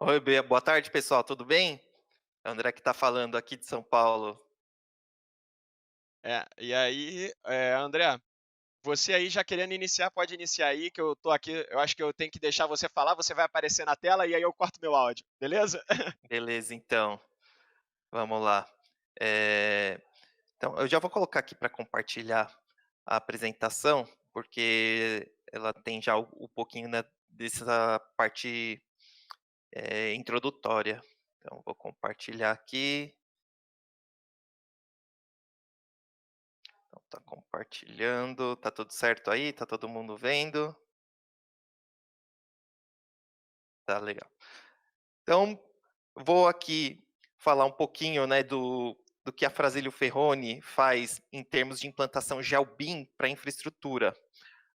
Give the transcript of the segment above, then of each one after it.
Oi, boa tarde, pessoal, tudo bem? É o André que está falando aqui de São Paulo. E aí, André, você aí já querendo iniciar, pode iniciar aí que eu tô aqui, eu acho que eu tenho que deixar você falar, você vai aparecer na tela e aí eu corto meu áudio, beleza? Beleza, então, vamos lá. Eh, então, eu já vou colocar aqui para compartilhar a apresentação, porque ela tem já um pouquinho, né, dessa parte, introdutória. Então, vou compartilhar aqui. Então, tá compartilhando, tá tudo certo aí? Tá todo mundo vendo? Tá legal. Então, vou aqui falar um pouquinho, né, do que a Frazilio Ferroni faz em termos de implantação GeoBIM para infraestrutura.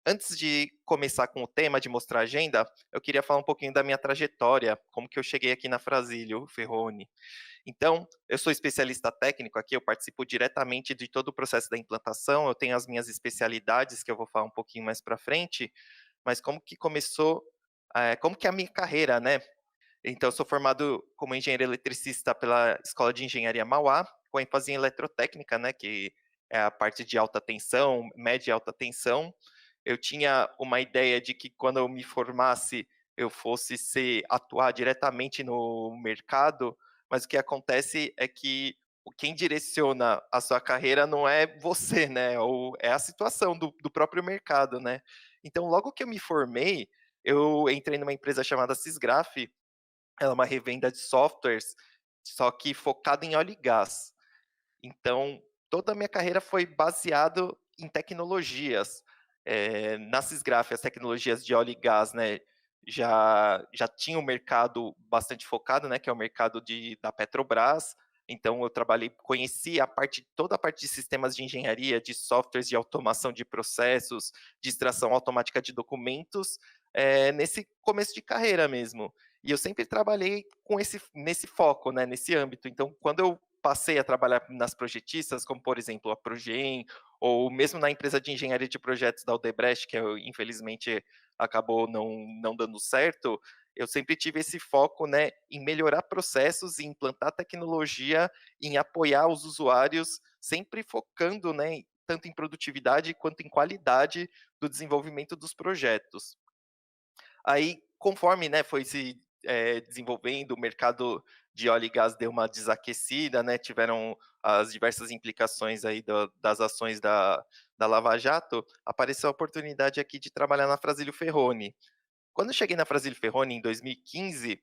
Antes de começar com o tema, de mostrar a agenda, eu queria falar um pouquinho da minha trajetória, como que eu cheguei aqui na Frazilio Ferroni. Então, eu sou especialista técnico aqui, eu participo diretamente de todo o processo da implantação, eu tenho as minhas especialidades, que eu vou falar um pouquinho mais para frente, mas como que começou, como que é a minha carreira, né? Então, eu sou formado como engenheiro eletricista pela Escola de Engenharia Mauá, com ênfase em eletrotécnica, né, que é a parte de alta tensão, média e alta tensão. Eu tinha uma ideia de que quando eu me formasse, eu fosse atuar diretamente no mercado, mas o que acontece é que quem direciona a sua carreira não é você, né, ou é a situação do próprio mercado, né. Então, logo que eu me formei, eu entrei numa empresa chamada Sysgraph. Ela é uma revenda de softwares, só que focada em óleo e gás. Então, toda a minha carreira foi baseado em tecnologias. Na Sysgraph, as tecnologias de óleo e gás, né, já tinha um mercado bastante focado, né, que é o mercado da Petrobras. Então eu trabalhei, conheci toda a parte de sistemas de engenharia, de softwares de automação de processos, de extração automática de documentos, nesse começo de carreira mesmo. E eu sempre trabalhei nesse foco, né, nesse âmbito. Então, quando eu passei a trabalhar nas projetistas, como por exemplo a Progen, ou mesmo na empresa de engenharia de projetos da Odebrecht, que eu, infelizmente acabou não dando certo, eu sempre tive esse foco, né, em melhorar processos, em implantar tecnologia, em apoiar os usuários, sempre focando, né, tanto em produtividade quanto em qualidade do desenvolvimento dos projetos. Aí, conforme, né, foi se, desenvolvendo, o mercado de óleo e gás deu uma desaquecida, né, tiveram as diversas implicações aí das ações da Lava Jato, apareceu a oportunidade aqui de trabalhar na Frazilio Ferroni. Quando eu cheguei na Frazilio Ferroni em 2015,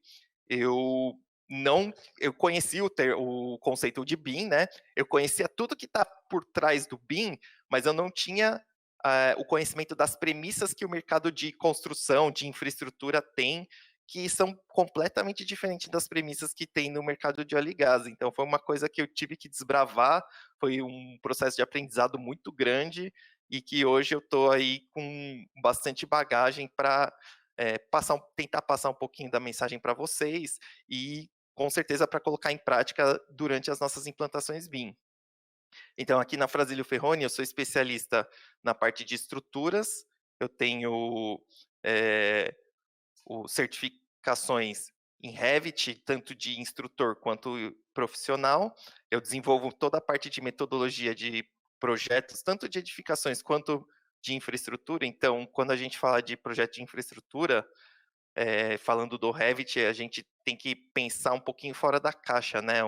eu não eu conheci o conceito de BIM, né, eu conhecia tudo que está por trás do BIM, mas eu não tinha, o conhecimento das premissas que o mercado de construção, de infraestrutura tem, que são completamente diferentes das premissas que tem no mercado de óleo e gás. Então foi uma coisa que eu tive que desbravar, foi um processo de aprendizado muito grande, e que hoje eu estou aí com bastante bagagem para tentar passar um pouquinho da mensagem para vocês e com certeza para colocar em prática durante as nossas implantações BIM. Então, aqui na Frazilio Ferroni, eu sou especialista na parte de estruturas, eu tenho certificações em Revit, tanto de instrutor quanto profissional. Eu desenvolvo toda a parte de metodologia de projetos, tanto de edificações quanto de infraestrutura. Então, quando a gente fala de projeto de infraestrutura, falando do Revit, a gente tem que pensar um pouquinho fora da caixa, né,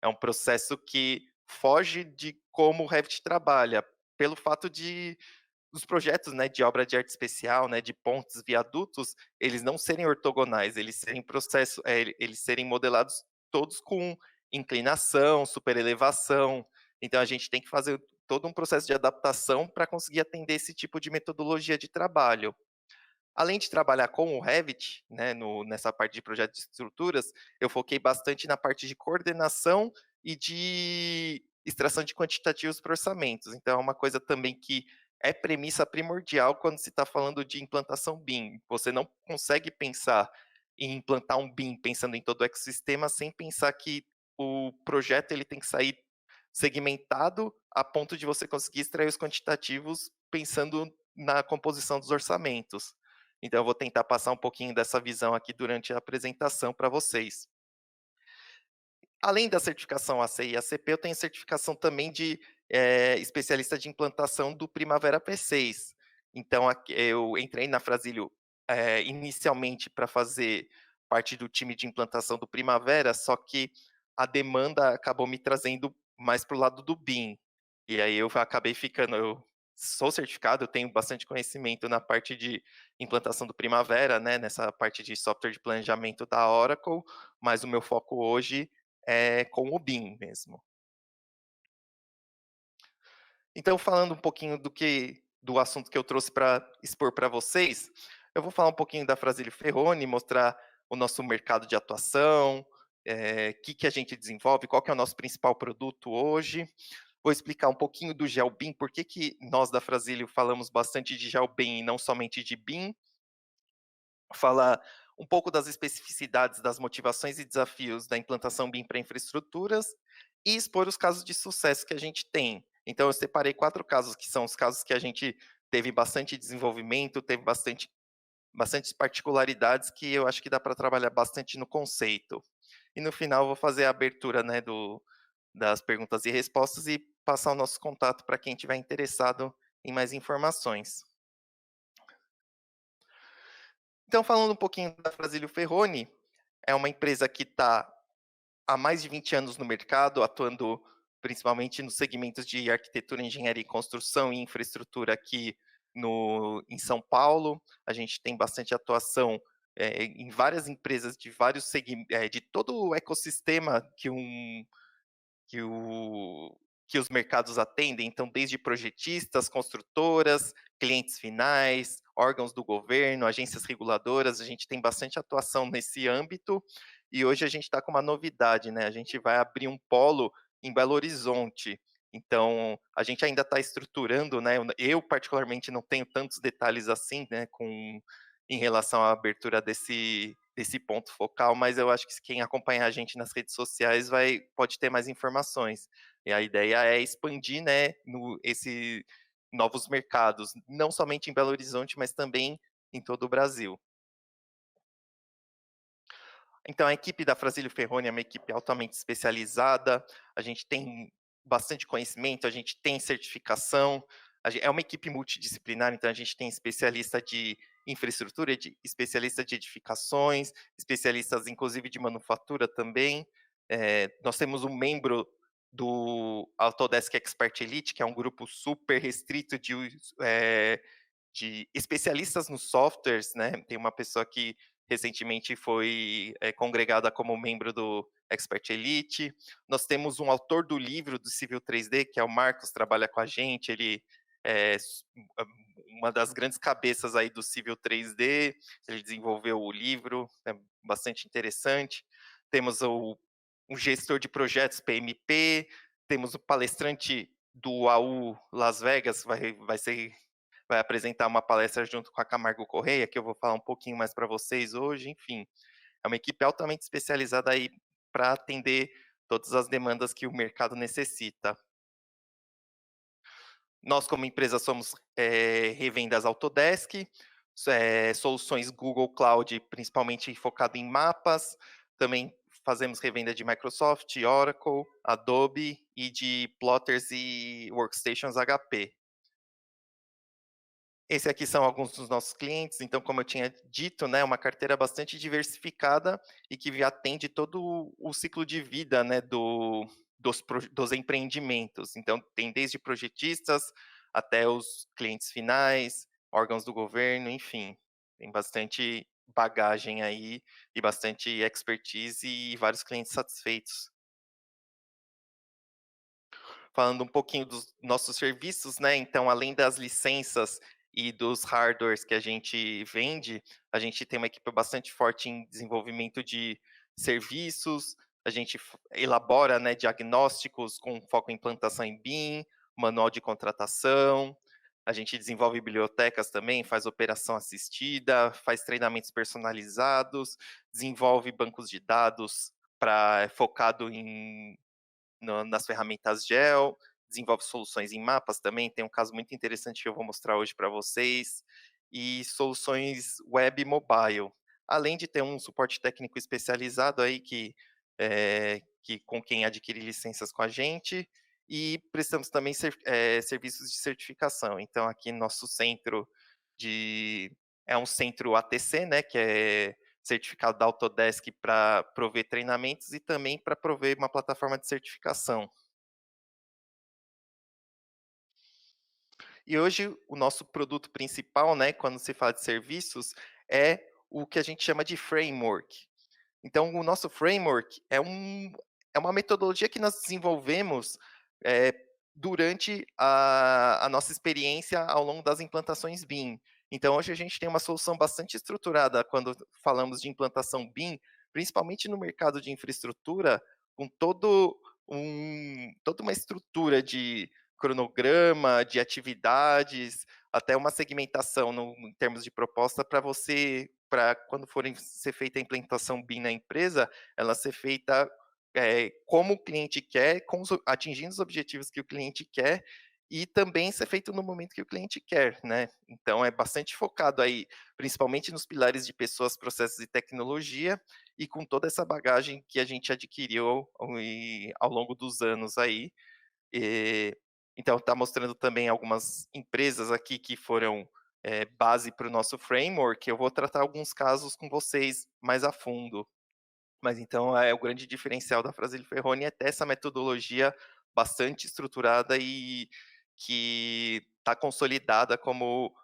é um processo que foge de como o Revit trabalha, pelo fato de dos projetos, né, de obra de arte especial, né, de pontes, viadutos, eles não serem ortogonais, eles serem modelados todos com inclinação, superelevação, então a gente tem que fazer todo um processo de adaptação para conseguir atender esse tipo de metodologia de trabalho. Além de trabalhar com o Revit, né, nessa parte de projeto de estruturas, eu foquei bastante na parte de coordenação e de extração de quantitativos para orçamentos. Então é uma coisa também que é premissa primordial quando se está falando de implantação BIM. Você não consegue pensar em implantar um BIM pensando em todo o ecossistema sem pensar que o projeto ele tem que sair segmentado a ponto de você conseguir extrair os quantitativos pensando na composição dos orçamentos. Então eu vou tentar passar um pouquinho dessa visão aqui durante a apresentação para vocês. Além da certificação AC e ACP, eu tenho certificação também de, especialista de implantação do Primavera P6. Então aqui eu entrei na Frazilio, inicialmente para fazer parte do time de implantação do Primavera, só que a demanda acabou me trazendo mais para o lado do BIM. E aí eu sou certificado, eu tenho bastante conhecimento na parte de implantação do Primavera, né, nessa parte de software de planejamento da Oracle, mas o meu foco hoje com o BIM mesmo. Então, falando um pouquinho do assunto que eu trouxe para expor para vocês, eu vou falar um pouquinho da Frasílio Ferroni, mostrar o nosso mercado de atuação, que a gente desenvolve, qual que é o nosso principal produto hoje. Vou explicar um pouquinho do GeoBIM, por que nós da Frasílio falamos bastante de GeoBIM e não somente de BIM, falar um pouco das especificidades das motivações e desafios da implantação BIM para infraestruturas e expor os casos de sucesso que a gente tem. Então, eu separei 4 casos que são os casos que a gente teve bastante desenvolvimento, teve bastantes particularidades que eu acho que dá para trabalhar bastante no conceito. E no final, eu vou fazer a abertura, né, das perguntas e respostas e passar o nosso contato para quem tiver interessado em mais informações. Então, falando um pouquinho da Frasílio Ferroni, é uma empresa que está há mais de 20 anos no mercado, atuando principalmente nos segmentos de arquitetura, engenharia e construção e infraestrutura aqui em São Paulo. A gente tem bastante atuação em várias empresas de vários de todo o ecossistema que, o, que os mercados atendem, então, desde projetistas, construtoras, clientes finais, órgãos do governo, agências reguladoras, a gente tem bastante atuação nesse âmbito, e hoje a gente está com uma novidade, né? A gente vai abrir um polo em Belo Horizonte. Então, a gente ainda está estruturando, né? Eu, particularmente, não tenho tantos detalhes assim, né, em relação à abertura desse ponto focal, mas eu acho que quem acompanhar a gente nas redes sociais pode ter mais informações. E a ideia é expandir, né, novos mercados, não somente em Belo Horizonte, mas também em todo o Brasil. Então, a equipe da Frasílio Ferroni é uma equipe altamente especializada, a gente tem bastante conhecimento, a gente tem certificação, é uma equipe multidisciplinar, então a gente tem especialista de infraestrutura, especialista de edificações, especialistas inclusive de manufatura também. Nós temos um membro do Autodesk Expert Elite, que é um grupo super restrito de especialistas nos softwares, né? Tem uma pessoa que recentemente foi congregada como membro do Expert Elite. Nós temos um autor do livro do Civil 3D, que é o Marcos, trabalha com a gente, ele é uma das grandes cabeças aí do Civil 3D, ele desenvolveu o livro, é bastante interessante. Temos um gestor de projetos PMP, temos o palestrante do AU Las Vegas, vai apresentar uma palestra junto com a Camargo Correia, que eu vou falar um pouquinho mais para vocês hoje, enfim. É uma equipe altamente especializada aí para atender todas as demandas que o mercado necessita. Nós, como empresa, somos revendas Autodesk, soluções Google Cloud, principalmente focado em mapas, também fazemos revenda de Microsoft, Oracle, Adobe e de plotters e workstations HP. Esse aqui são alguns dos nossos clientes, então, como eu tinha dito, né, uma carteira bastante diversificada e que atende todo o ciclo de vida, né, dos empreendimentos. Então, tem desde projetistas até os clientes finais, órgãos do governo, enfim, tem bastante bagagem aí e bastante expertise e vários clientes satisfeitos. Falando um pouquinho dos nossos serviços, né, então além das licenças e dos hardwares que a gente vende, a gente tem uma equipe bastante forte em desenvolvimento de serviços, a gente elabora, né, diagnósticos com foco em implantação em BIM, manual de contratação, a gente desenvolve bibliotecas também, faz operação assistida, faz treinamentos personalizados, desenvolve bancos de dados focado nas ferramentas GEL, desenvolve soluções em mapas também. Tem um caso muito interessante que eu vou mostrar hoje para vocês. e soluções web e mobile. Além de ter um suporte técnico especializado aí que com quem adquire licenças com a gente, e prestamos também serviços de certificação. Então aqui nosso centro de é um centro ATC, né, que é certificado da Autodesk para prover treinamentos e também para prover uma plataforma de certificação. E hoje o nosso produto principal, né, quando se fala de serviços, é o que a gente chama de framework. Então o nosso framework é uma metodologia que nós desenvolvemos, eh, durante a nossa experiência ao longo das implantações BIM. Então hoje a gente tem uma solução bastante estruturada quando falamos de implantação BIM, principalmente no mercado de infraestrutura, com toda uma estrutura de cronograma, de atividades, até uma segmentação em termos de proposta para quando forem ser feita a implementação BIM na empresa, ela ser feita, como o cliente quer, atingindo os objetivos que o cliente quer, e também ser feito no momento que o cliente quer, né. Então é bastante focado aí, principalmente nos pilares de pessoas, processos e tecnologia, e com toda essa bagagem que a gente adquiriu ao longo dos anos aí, eh, então está mostrando também algumas empresas aqui que foram, base para o nosso framework. Eu vou tratar alguns casos com vocês mais a fundo. Mas então, o grande diferencial da Frasile Ferroni é ter essa metodologia bastante estruturada e que está consolidada como,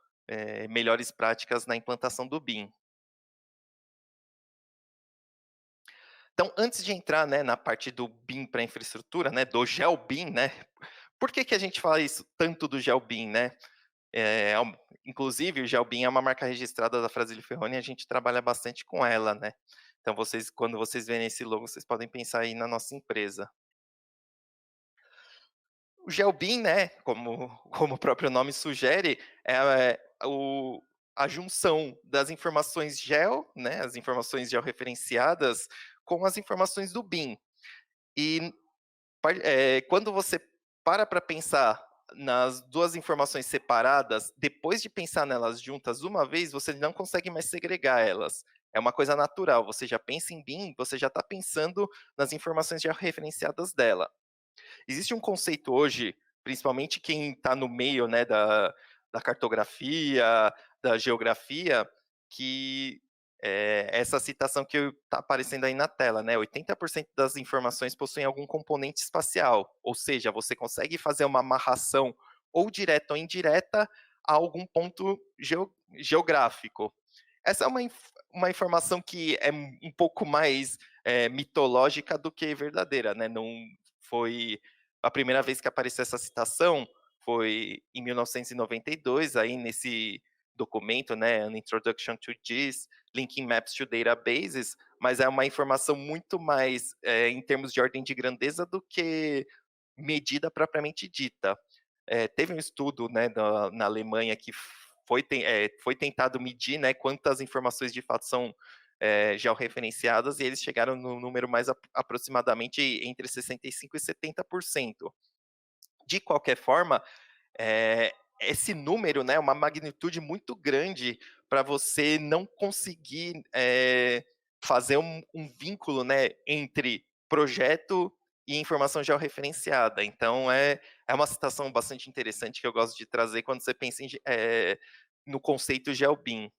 melhores práticas na implantação do BIM. Então, antes de entrar, né, na parte do BIM para infraestrutura, né, do GeoBIM, né, por que que a gente fala isso tanto do GeoBIM, né? Inclusive o GeoBIM é uma marca registrada da Frasile Ferroni e a gente trabalha bastante com ela, né. Então quando vocês verem esse logo, vocês podem pensar aí na nossa empresa. O GeoBIM, né, como o próprio nome sugere, a junção das informações geo, né, as informações georreferenciadas, com as informações do BIM. E quando você para pensar nas 2 informações separadas, depois de pensar nelas juntas uma vez, você não consegue mais segregar elas. É uma coisa natural, você já pensa em BIM, você já está pensando nas informações já referenciadas dela. Existe um conceito hoje, principalmente quem está no meio, né, da cartografia, da geografia, que essa citação que está aparecendo aí na tela, né, 80% das informações possuem algum componente espacial, ou seja, você consegue fazer uma amarração ou direta ou indireta a algum ponto geográfico. Essa é uma informação que é um pouco mais, mitológica do que verdadeira, né, não foi a primeira vez que apareceu essa citação foi em 1992, aí nesse documento, né, An Introduction to GIS, Linking Maps to Databases, mas é uma informação muito mais, em termos de ordem de grandeza do que medida propriamente dita. Teve um estudo, né, na Alemanha que foi tentado medir, né, quantas informações de fato são, georreferenciadas, e eles chegaram no número mais aproximadamente entre 65% e 70%. De qualquer forma, esse número, né, é uma magnitude muito grande para você não conseguir, fazer um vínculo, né, entre projeto e informação georreferenciada. Então é uma citação bastante interessante que eu gosto de trazer quando você pensa no conceito GeoBIM.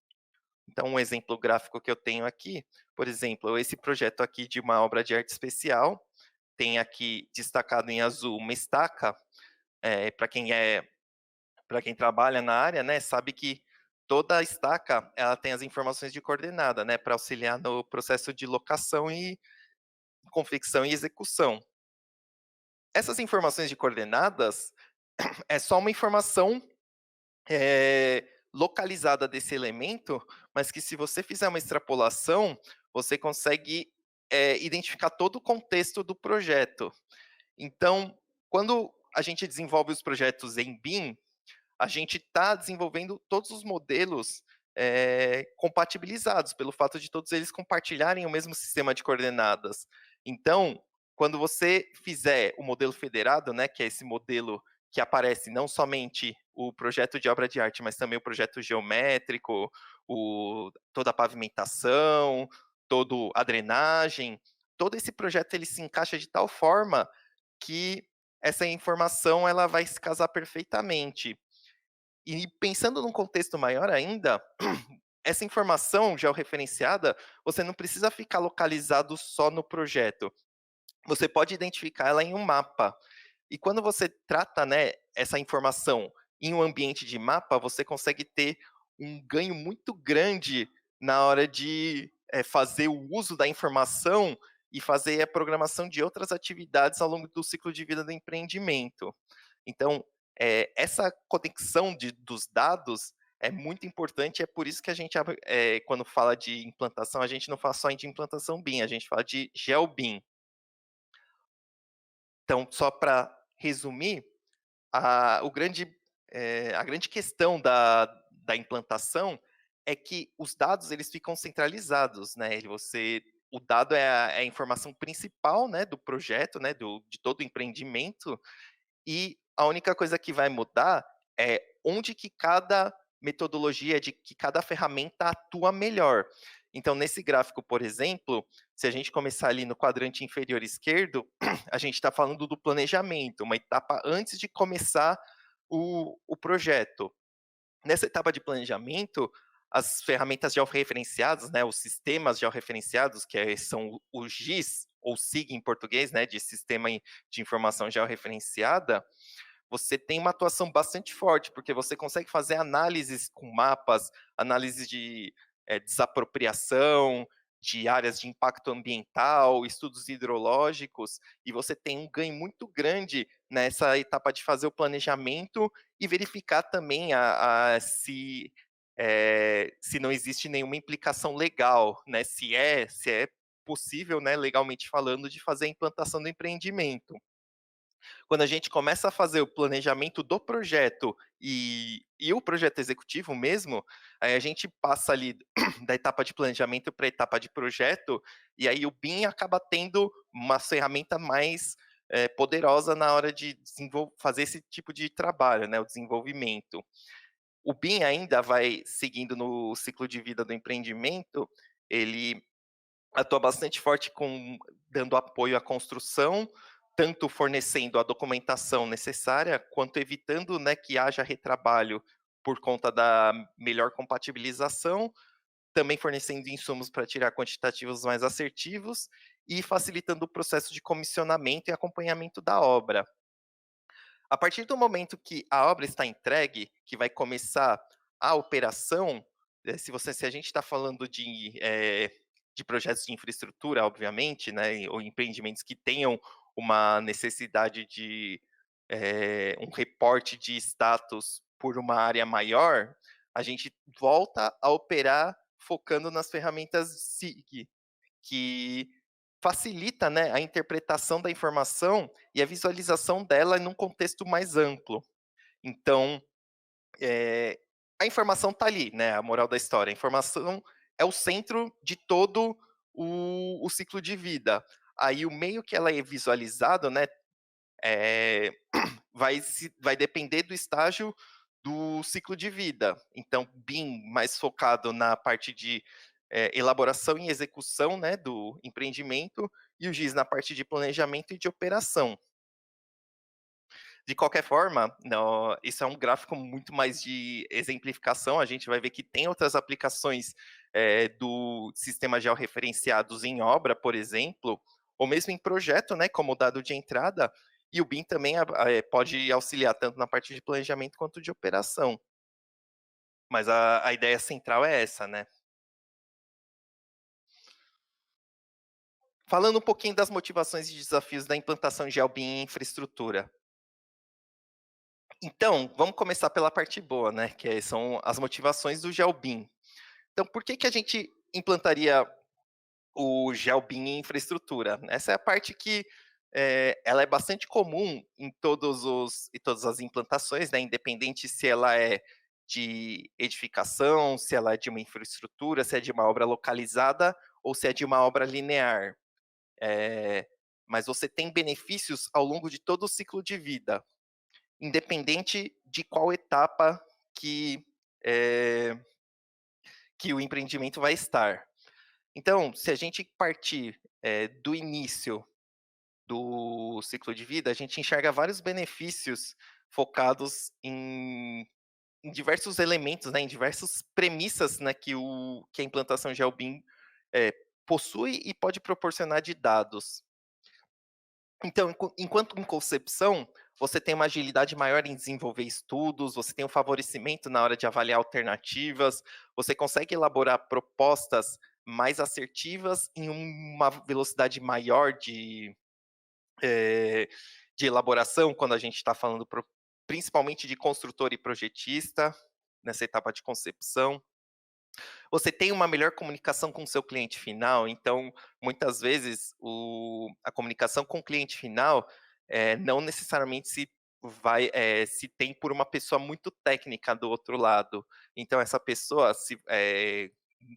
Então um exemplo gráfico que eu tenho aqui, por exemplo, esse projeto aqui de uma obra de arte especial, tem aqui destacado em azul uma estaca, para quem trabalha na área, né, sabe que toda estaca, ela tem as informações de coordenada, né, para auxiliar no processo de locação e confecção e execução. Essas informações de coordenadas é só uma informação, localizada desse elemento, mas que se você fizer uma extrapolação, você consegue, identificar todo o contexto do projeto. Então, quando a gente desenvolve os projetos em BIM, a gente está desenvolvendo todos os modelos, compatibilizados, pelo fato de todos eles compartilharem o mesmo sistema de coordenadas. Então, quando você fizer o modelo federado, né, que é esse modelo que aparece não somente o projeto de obra de arte, mas também o projeto geométrico, toda a pavimentação, toda a drenagem, todo esse projeto ele se encaixa de tal forma que essa informação ela vai se casar perfeitamente. E pensando num contexto maior ainda, essa informação georreferenciada, você não precisa ficar localizado só no projeto. Você pode identificar ela em um mapa. E quando você trata, né, essa informação em um ambiente de mapa, você consegue ter um ganho muito grande na hora de fazer o uso da informação e fazer a programação de outras atividades ao longo do ciclo de vida do empreendimento. Então, essa conexão dos dados é muito importante, é por isso que a gente, quando fala de implantação, a gente não fala só de implantação BIM, a gente fala de GeoBIM. Então, só para resumir, a grande questão da implantação é que os dados eles ficam centralizados, né? O dado é a informação principal, né, do projeto, né, de todo o empreendimento, e a única coisa que vai mudar é onde que cada metodologia, de que cada ferramenta atua melhor. Então, nesse gráfico, por exemplo, se a gente começar ali no quadrante inferior esquerdo, a gente está falando do planejamento, uma etapa antes de começar o projeto. Nessa etapa de planejamento, as ferramentas georreferenciadas, né, os sistemas georreferenciados, são o GIS, ou SIG em português, né, de Sistema de Informação Georreferenciada, você tem uma atuação bastante forte, porque você consegue fazer análises com mapas, análises de desapropriação, de áreas de impacto ambiental, estudos hidrológicos, e você tem um ganho muito grande nessa etapa de fazer o planejamento e verificar também se não existe nenhuma implicação legal, né? Se é possível, né, legalmente falando, de fazer a implantação do empreendimento. Quando a gente começa a fazer o planejamento do projeto e o projeto executivo mesmo, aí a gente passa ali da etapa de planejamento para a etapa de projeto, e aí o BIM acaba tendo uma ferramenta mais poderosa na hora de fazer esse tipo de trabalho, né, o desenvolvimento. O BIM ainda vai seguindo no ciclo de vida do empreendimento, ele atua bastante forte dando apoio à construção, tanto fornecendo a documentação necessária, quanto evitando, né, que haja retrabalho por conta da melhor compatibilização, também fornecendo insumos para tirar quantitativos mais assertivos e facilitando o processo de comissionamento e acompanhamento da obra. A partir do momento que a obra está entregue, que vai começar a operação, se a gente está falando de projetos de infraestrutura, obviamente, né, ou empreendimentos que tenham uma necessidade de um reporte de status por uma área maior, a gente volta a operar focando nas ferramentas SIG, que facilita, né, a interpretação da informação e a visualização dela num contexto mais amplo. Então, eh, a informação está ali, né, a moral da história. A informação é o centro de todo o ciclo de vida. Aí o meio que ela é visualizado, né, eh, vai depender do estágio do ciclo de vida. Então, BIM mais focado na parte de elaboração e execução, né, do empreendimento, e o GIS na parte de planejamento e de operação. De qualquer forma, isso é um gráfico muito mais de exemplificação, a gente vai ver que tem outras aplicações do sistema georreferenciados em obra, por exemplo, ou mesmo em projeto, né, como dado de entrada, e o BIM também pode auxiliar tanto na parte de planejamento quanto de operação. Mas a ideia central é essa, né? Falando um pouquinho das motivações e desafios da implantação de GeoBIM em infraestrutura. Então, vamos começar pela parte boa, né, são as motivações do GeoBIM. Então, por que que a gente implantaria o GeoBIM em infraestrutura? Essa é a parte que ela é bastante comum em todas as implantações, né, independente se ela é de edificação, se ela é de uma infraestrutura, se é de uma obra localizada ou se é de uma obra linear. Mas você tem benefícios ao longo de todo o ciclo de vida. independente de qual etapa que, eh, que o empreendimento vai estar. Então, se a gente partir, do início do ciclo de vida, a gente enxerga vários benefícios focados em diversos elementos, né, em diversas premissas, né, que a implantação GeoBeam, eh, possui e pode proporcionar de dados. Então, enquanto em concepção, você tem uma agilidade maior em desenvolver estudos, você tem um favorecimento na hora de avaliar alternativas, você consegue elaborar propostas mais assertivas em uma velocidade maior eh, de elaboração, quando a gente está falando principalmente de construtor e projetista, nessa etapa de concepção. Você tem uma melhor comunicação com o seu cliente final, então, muitas vezes, a comunicação com o cliente final, não necessariamente se tem por uma pessoa muito técnica do outro lado. Então essa pessoa,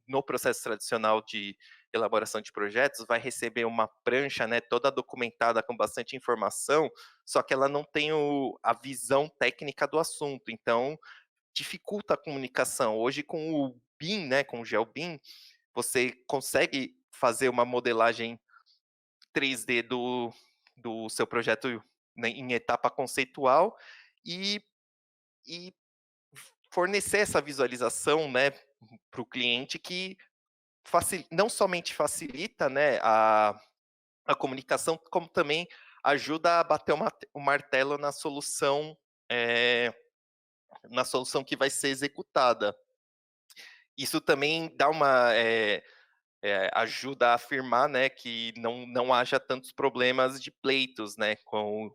no processo tradicional de elaboração de projetos, vai receber uma prancha, né, toda documentada com bastante informação, só que ela não tem a visão técnica do assunto, então dificulta a comunicação. Hoje com o BIM, né, com o GeoBIM, você consegue fazer uma modelagem 3D do seu projeto, né, em etapa conceitual e e fornecer essa visualização, né, para o cliente que não somente facilita, né, a comunicação, como também ajuda a bater o martelo eh, na solução que vai ser executada. Isso também dá ajuda a afirmar, né, que não haja tantos problemas de pleitos, né,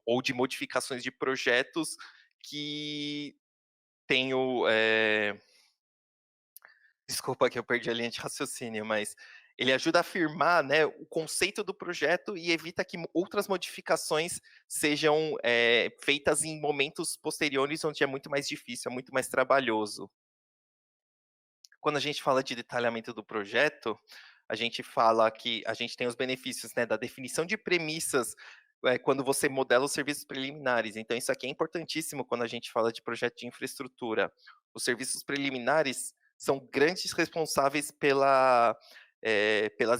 ou de modificações de projetos que tenho, desculpa que eu perdi a linha de raciocínio, mas ele ajuda a afirmar, né, o conceito do projeto e evita que outras modificações sejam, feitas em momentos posteriores, onde é muito mais difícil, é muito mais trabalhoso. Quando a gente fala de detalhamento do projeto, a gente fala que a gente tem os benefícios, né, da definição de premissas, quando você modela os serviços preliminares. Então isso aqui é importantíssimo quando a gente fala de projeto de infraestrutura. Os serviços preliminares são grandes responsáveis pelas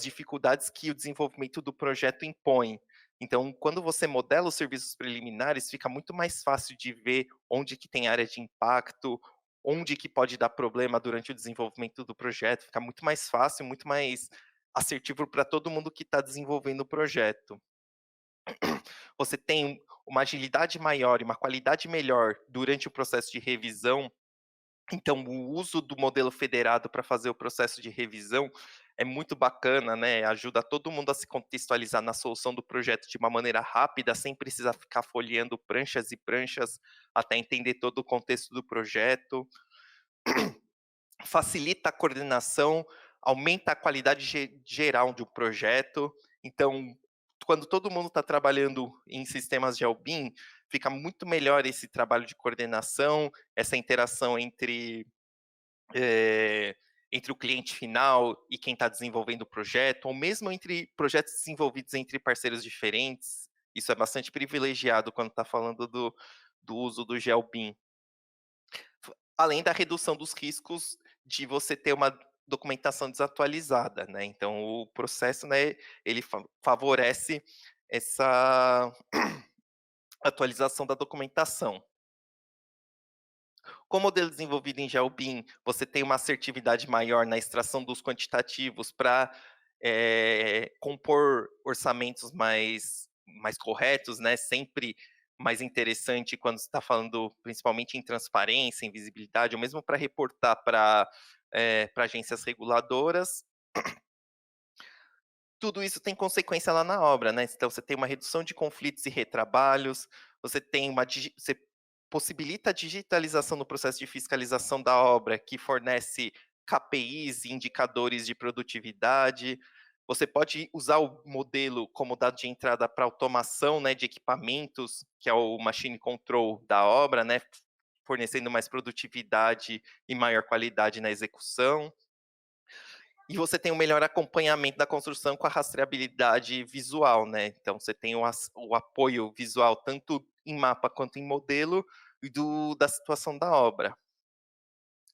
dificuldades que o desenvolvimento do projeto impõe. Então, quando você modela os serviços preliminares, fica muito mais fácil de ver onde que tem área de impacto, onde que pode dar problema durante o desenvolvimento do projeto, fica muito mais fácil, muito mais assertivo para todo mundo que está desenvolvendo o projeto. Você tem uma agilidade maior e uma qualidade melhor durante o processo de revisão, então o uso do modelo federado para fazer o processo de revisão é muito bacana, né, ajuda todo mundo a se contextualizar na solução do projeto de uma maneira rápida, sem precisar ficar folheando pranchas e pranchas até entender todo o contexto do projeto. Facilita a coordenação, aumenta a qualidade geral de um projeto. Então, quando todo mundo está trabalhando em sistemas de Albin, fica muito melhor esse trabalho de coordenação, essa interação eh, entre o cliente final e quem está desenvolvendo o projeto, ou mesmo entre projetos desenvolvidos entre parceiros diferentes. Isso é bastante privilegiado quando está falando do uso do GeoBIM. Além da redução dos riscos de você ter uma documentação desatualizada, né, então o processo, né, ele favorece essa atualização da documentação. Com o modelo desenvolvido em GeoBeam, você tem uma assertividade maior na extração dos quantitativos para compor orçamentos mais corretos, né, sempre mais interessante quando você está falando principalmente em transparência, em visibilidade, ou mesmo para reportar para agências reguladoras. Tudo isso tem consequência lá na obra, né, então você tem uma redução de conflitos e retrabalhos, você possibilita a digitalização no processo de fiscalização da obra, que fornece KPIs e indicadores de produtividade. Você pode usar o modelo como dado de entrada para automação, né, de equipamentos, que é o machine control da obra, né, fornecendo mais produtividade e maior qualidade na execução. E você tem um melhor acompanhamento da construção com a rastreabilidade visual, né, então você tem o apoio visual tanto em mapa quanto em modelo da situação da obra.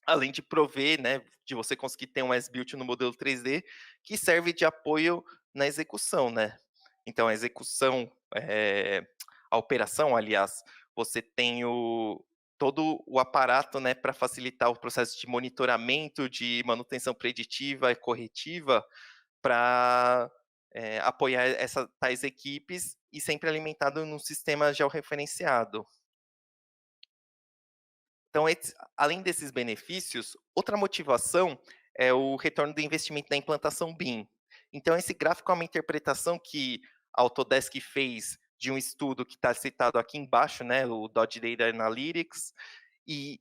Além de prover, né, de você conseguir ter um as-built no modelo 3D, que serve de apoio na execução, né. Então a execução, a operação, aliás, você tem todo o aparato, né, para facilitar o processo de monitoramento, de manutenção preditiva e corretiva, para apoiar tais equipes e sempre alimentado num sistema georreferenciado. Então, além desses benefícios, outra motivação é o retorno do investimento da implantação BIM. Então, esse gráfico é uma interpretação que a Autodesk fez de um estudo que está citado aqui embaixo, né, o Dodge Data Analytics, e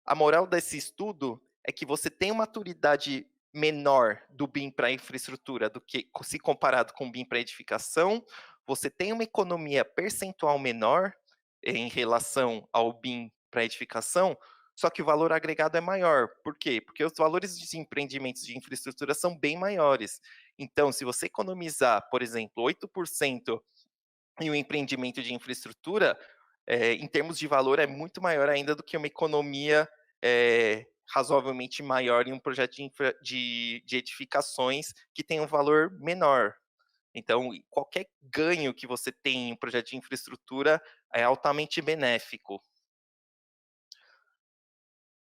a moral desse estudo é que você tem uma maturidade menor do BIM para infraestrutura do que se comparado com o BIM para edificação, você tem uma economia percentual menor em relação ao BIM para edificação, só que o valor agregado é maior. Por quê? Porque os valores de empreendimentos de infraestrutura são bem maiores. Então, se você economizar, por exemplo, 8% em um empreendimento de infraestrutura, em termos de valor, é muito maior ainda do que uma economia razoavelmente maior em um projeto de edificações que tem um valor menor. Então, qualquer ganho que você tem em um projeto de infraestrutura é altamente benéfico.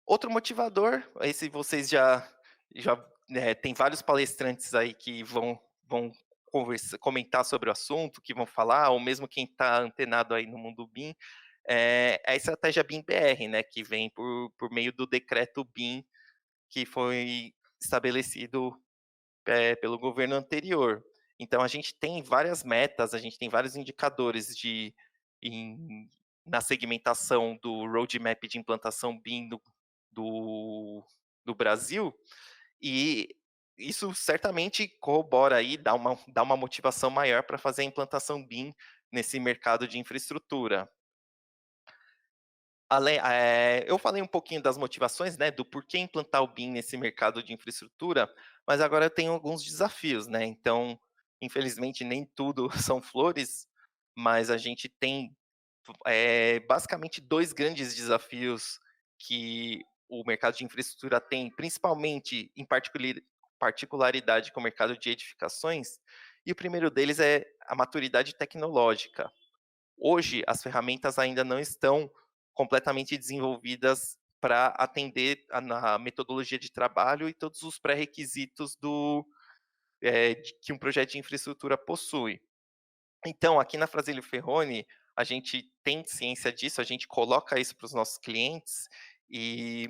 Outro motivador, esse vocês tem vários palestrantes aí que vão comentar sobre o assunto, que vão falar, ou mesmo quem está antenado aí no mundo BIM, é a estratégia BIM-BR, né, que vem por meio do decreto BIM que foi estabelecido pelo governo anterior. Então a gente tem várias metas, a gente tem vários indicadores em- na segmentação do roadmap de implantação BIM do, do Brasil, e isso certamente corrobora aí, dá uma motivação maior para fazer a implantação BIM nesse mercado de infraestrutura. Eu falei um pouquinho das motivações, né, do porquê implantar o BIM nesse mercado de infraestrutura, mas agora eu tenho alguns desafios, né, então, infelizmente nem tudo são flores, mas a gente tem, basicamente 2 grandes desafios que o mercado de infraestrutura tem, principalmente em particularidade com o mercado de edificações, e o primeiro deles é a maturidade tecnológica. Hoje, as ferramentas ainda não estão completamente desenvolvidas para atender na metodologia de trabalho e todos os pré-requisitos que um projeto de infraestrutura possui. Então, aqui na Frasílio Ferroni, a gente tem ciência disso, a gente coloca isso para os nossos clientes e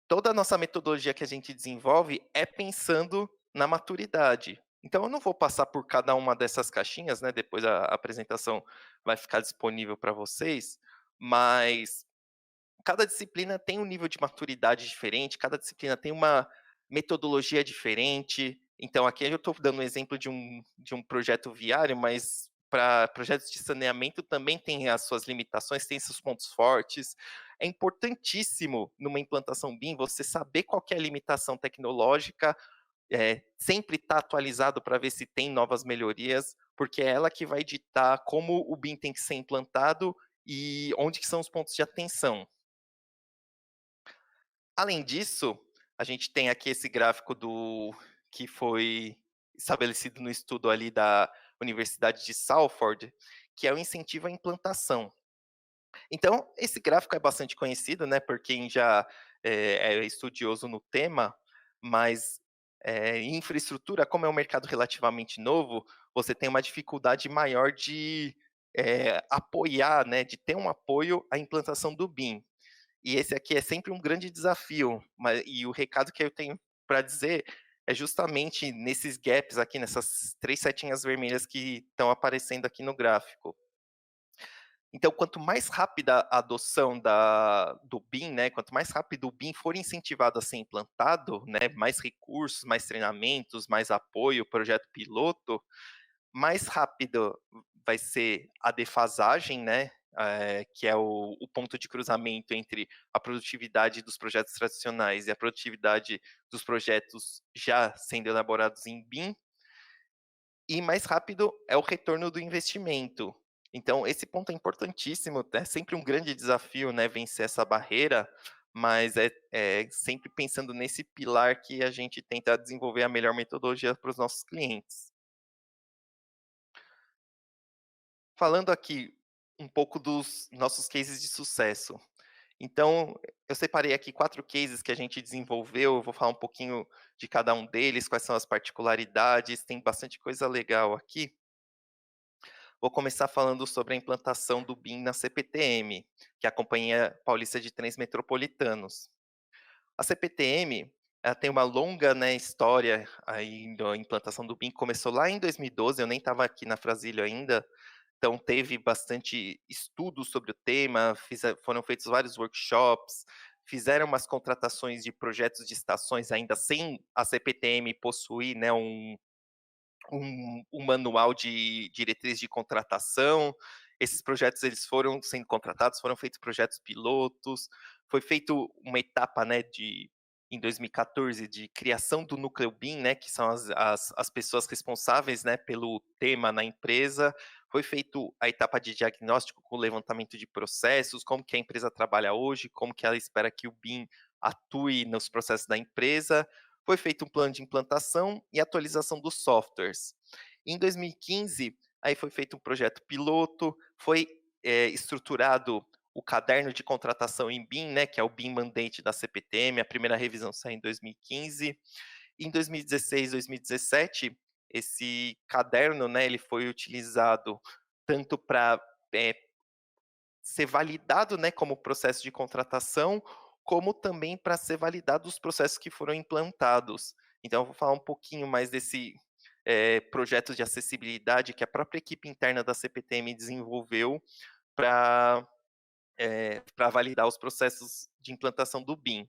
toda a nossa metodologia que a gente desenvolve é pensando na maturidade. Então eu não vou passar por cada uma dessas caixinhas, né, depois a apresentação vai ficar disponível para vocês, mas cada disciplina tem um nível de maturidade diferente, cada disciplina tem uma metodologia diferente. Então, aqui eu estou dando um exemplo de um projeto viário, mas para projetos de saneamento também tem as suas limitações, tem seus pontos fortes. É importantíssimo numa implantação BIM você saber qual que é a limitação tecnológica, sempre estar atualizado para ver se tem novas melhorias, porque é ela que vai ditar como o BIM tem que ser implantado e onde que são os pontos de atenção. Além disso, a gente tem aqui esse gráfico que foi estabelecido no estudo ali da Universidade de Salford, que é o incentivo à implantação. Então, esse gráfico é bastante conhecido, né, por quem já é estudioso no tema, mas em infraestrutura, como é um mercado relativamente novo, você tem uma dificuldade maior de apoiar, né, de ter um apoio à implantação do BIM. E esse aqui é sempre um grande desafio, e o recado que eu tenho para dizer é justamente nesses gaps aqui, nessas 3 setinhas vermelhas que estão aparecendo aqui no gráfico. Então, quanto mais rápida a adoção do BIM, né, quanto mais rápido o BIM for incentivado a ser implantado, né, mais recursos, mais treinamentos, mais apoio, projeto piloto, mais rápido vai ser a defasagem, né, que é o ponto de cruzamento entre a produtividade dos projetos tradicionais e a produtividade dos projetos já sendo elaborados em BIM, e mais rápido é o retorno do investimento. Então esse ponto é importantíssimo, é sempre um grande desafio, né, vencer essa barreira, mas é sempre pensando nesse pilar que a gente tenta desenvolver a melhor metodologia para os nossos clientes. Falando aqui um pouco dos nossos cases de sucesso. Então, eu separei aqui 4 cases que a gente desenvolveu, eu vou falar um pouquinho de cada um deles, quais são as particularidades, tem bastante coisa legal aqui. Vou começar falando sobre a implantação do BIM na CPTM, que é a Companhia Paulista de Trens Metropolitanos. A CPTM, ela tem uma longa, né, história aí da implantação do BIM, começou lá em 2012, eu nem estava aqui na Frasílio ainda, então teve bastante estudo sobre o tema, foram feitos vários workshops, fizeram umas contratações de projetos de estações ainda sem a CPTM possuir, né, um manual de diretriz de contratação. Esses projetos eles foram sendo contratados, foram feitos projetos pilotos, foi feito uma etapa, né, em 2014 de criação do núcleo BIM, né, que são as pessoas responsáveis, né, pelo tema na empresa. Foi feito a etapa de diagnóstico com levantamento de processos, como que a empresa trabalha hoje, como que ela espera que o BIM atue nos processos da empresa. Foi feito um plano de implantação e atualização dos softwares. Em 2015, aí foi feito um projeto piloto, foi estruturado o caderno de contratação em BIM, né, que é o BIM Mandate da CPTM, a primeira revisão saiu em 2015. Em 2016, 2017, esse caderno, né, ele foi utilizado tanto para ser validado, né, como processo de contratação, como também para ser validado os processos que foram implantados. Então eu vou falar um pouquinho mais desse, projeto de acessibilidade que a própria equipe interna da CPTM desenvolveu para pra validar os processos de implantação do BIM.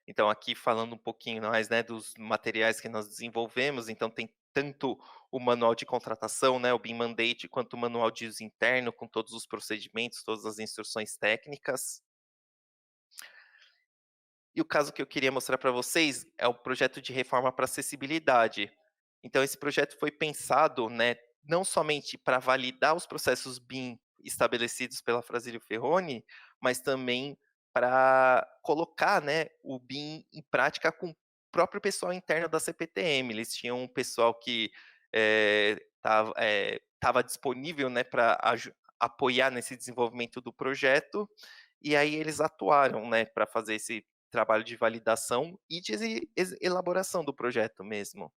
Então, aqui falando um pouquinho mais, né, dos materiais que nós desenvolvemos, então tem tanto o manual de contratação, né, o BIM Mandate, quanto o manual de uso interno, com todos os procedimentos, todas as instruções técnicas. E o caso que eu queria mostrar para vocês é o projeto de reforma para acessibilidade. Então, esse projeto foi pensado, né, não somente para validar os processos BIM estabelecidos pela Frasílio Ferroni, mas também para colocar, né, o BIM em prática com o próprio pessoal interno da CPTM. Eles tinham um pessoal que estava disponível, né, para apoiar nesse desenvolvimento do projeto, e aí eles atuaram, né, para fazer esse trabalho de validação e de elaboração do projeto mesmo.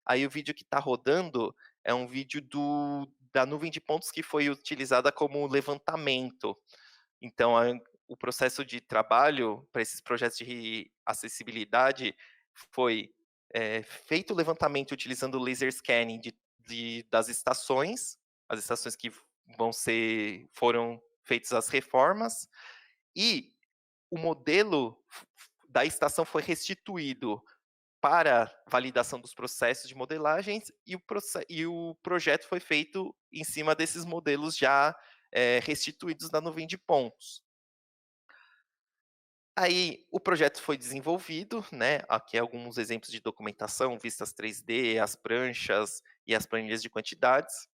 Aí o vídeo que está rodando é um vídeo da nuvem de pontos que foi utilizada como levantamento. Então, o processo de trabalho para esses projetos de acessibilidade foi feito o levantamento utilizando o laser scanning das estações, as estações que foram feitas as reformas, e o modelo da estação foi restituído para validação dos processos de modelagens e o projeto foi feito em cima desses modelos já restituídos na nuvem de pontos. Aí o projeto foi desenvolvido, né? Aqui alguns exemplos de documentação, vistas 3D, as pranchas e as planilhas de quantidades.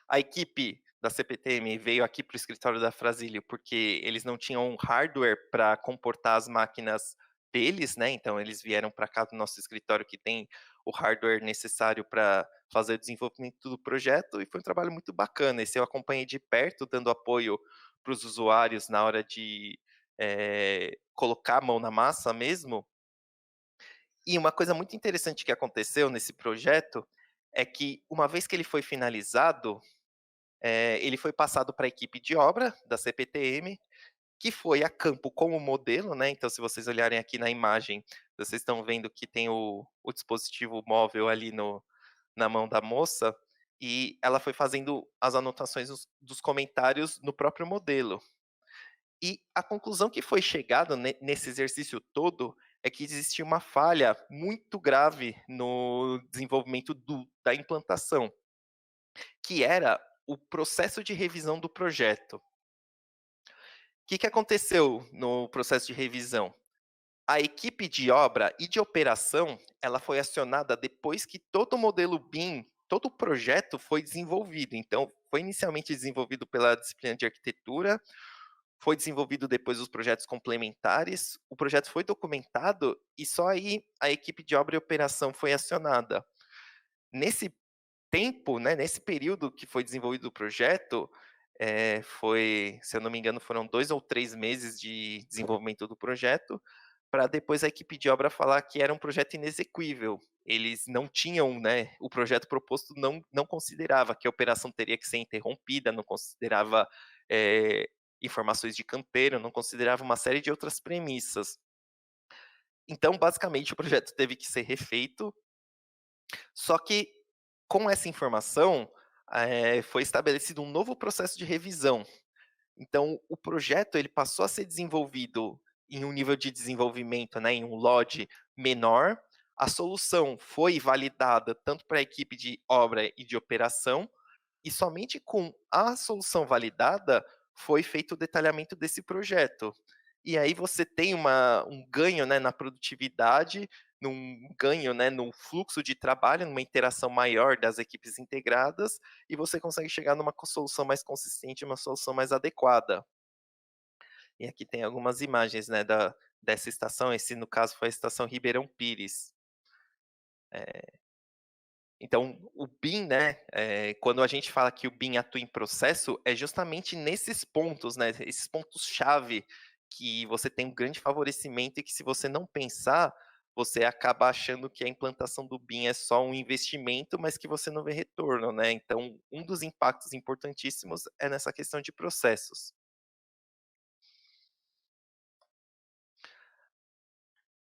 A equipe da CPTM veio aqui para o escritório da Frasílio, porque eles não tinham um hardware para comportar as máquinas deles, né, então eles vieram para cá do nosso escritório que tem o hardware necessário para fazer o desenvolvimento do projeto, e foi um trabalho muito bacana. Esse eu acompanhei de perto, dando apoio para os usuários na hora de, colocar a mão na massa mesmo. E uma coisa muito interessante que aconteceu nesse projeto, é que uma vez que ele foi finalizado, ele foi passado para a equipe de obra da CPTM, que foi a campo com o modelo, né, então se vocês olharem aqui na imagem, vocês estão vendo que tem o dispositivo móvel ali na mão da moça, e ela foi fazendo as anotações dos comentários no próprio modelo. E a conclusão que foi chegada nesse exercício todo, é que existia uma falha muito grave no desenvolvimento da implantação, que era o processo de revisão do projeto. O que aconteceu no processo de revisão? A equipe de obra e de operação, ela foi acionada depois que todo o modelo BIM todo o projeto foi desenvolvido. Então, foi inicialmente desenvolvido pela disciplina de arquitetura, foi desenvolvido depois os projetos complementares, o projeto foi documentado e só aí a equipe de obra e operação foi acionada. Nesse tempo, né, nesse período que foi desenvolvido o projeto, foi, se eu não me engano, foram 2 ou 3 meses de desenvolvimento do projeto, para depois a equipe de obra falar que era um projeto inexequível. Eles não tinham, né, o projeto proposto não considerava que a operação teria que ser interrompida, não considerava, informações de canteiro, não considerava uma série de outras premissas. Então, basicamente, o projeto teve que ser refeito, só que com essa informação, foi estabelecido um novo processo de revisão. Então, o projeto ele passou a ser desenvolvido em um nível de desenvolvimento, né, em um LOD menor. A solução foi validada tanto para a equipe de obra e de operação, e somente com a solução validada foi feito o detalhamento desse projeto. E aí você tem um ganho, né, na produtividade, num ganho, né, no fluxo de trabalho, numa interação maior das equipes integradas, e você consegue chegar numa solução mais consistente, uma solução mais adequada. E aqui tem algumas imagens, né, dessa estação, esse no caso foi a estação Ribeirão Pires. Então, o BIM, né, quando a gente fala que o BIM atua em processo, é justamente nesses pontos, né, esses pontos-chave que você tem um grande favorecimento e que se você não pensar, você acaba achando que a implantação do BIM é só um investimento, mas que você não vê retorno, né. Então, um dos impactos importantíssimos é nessa questão de processos.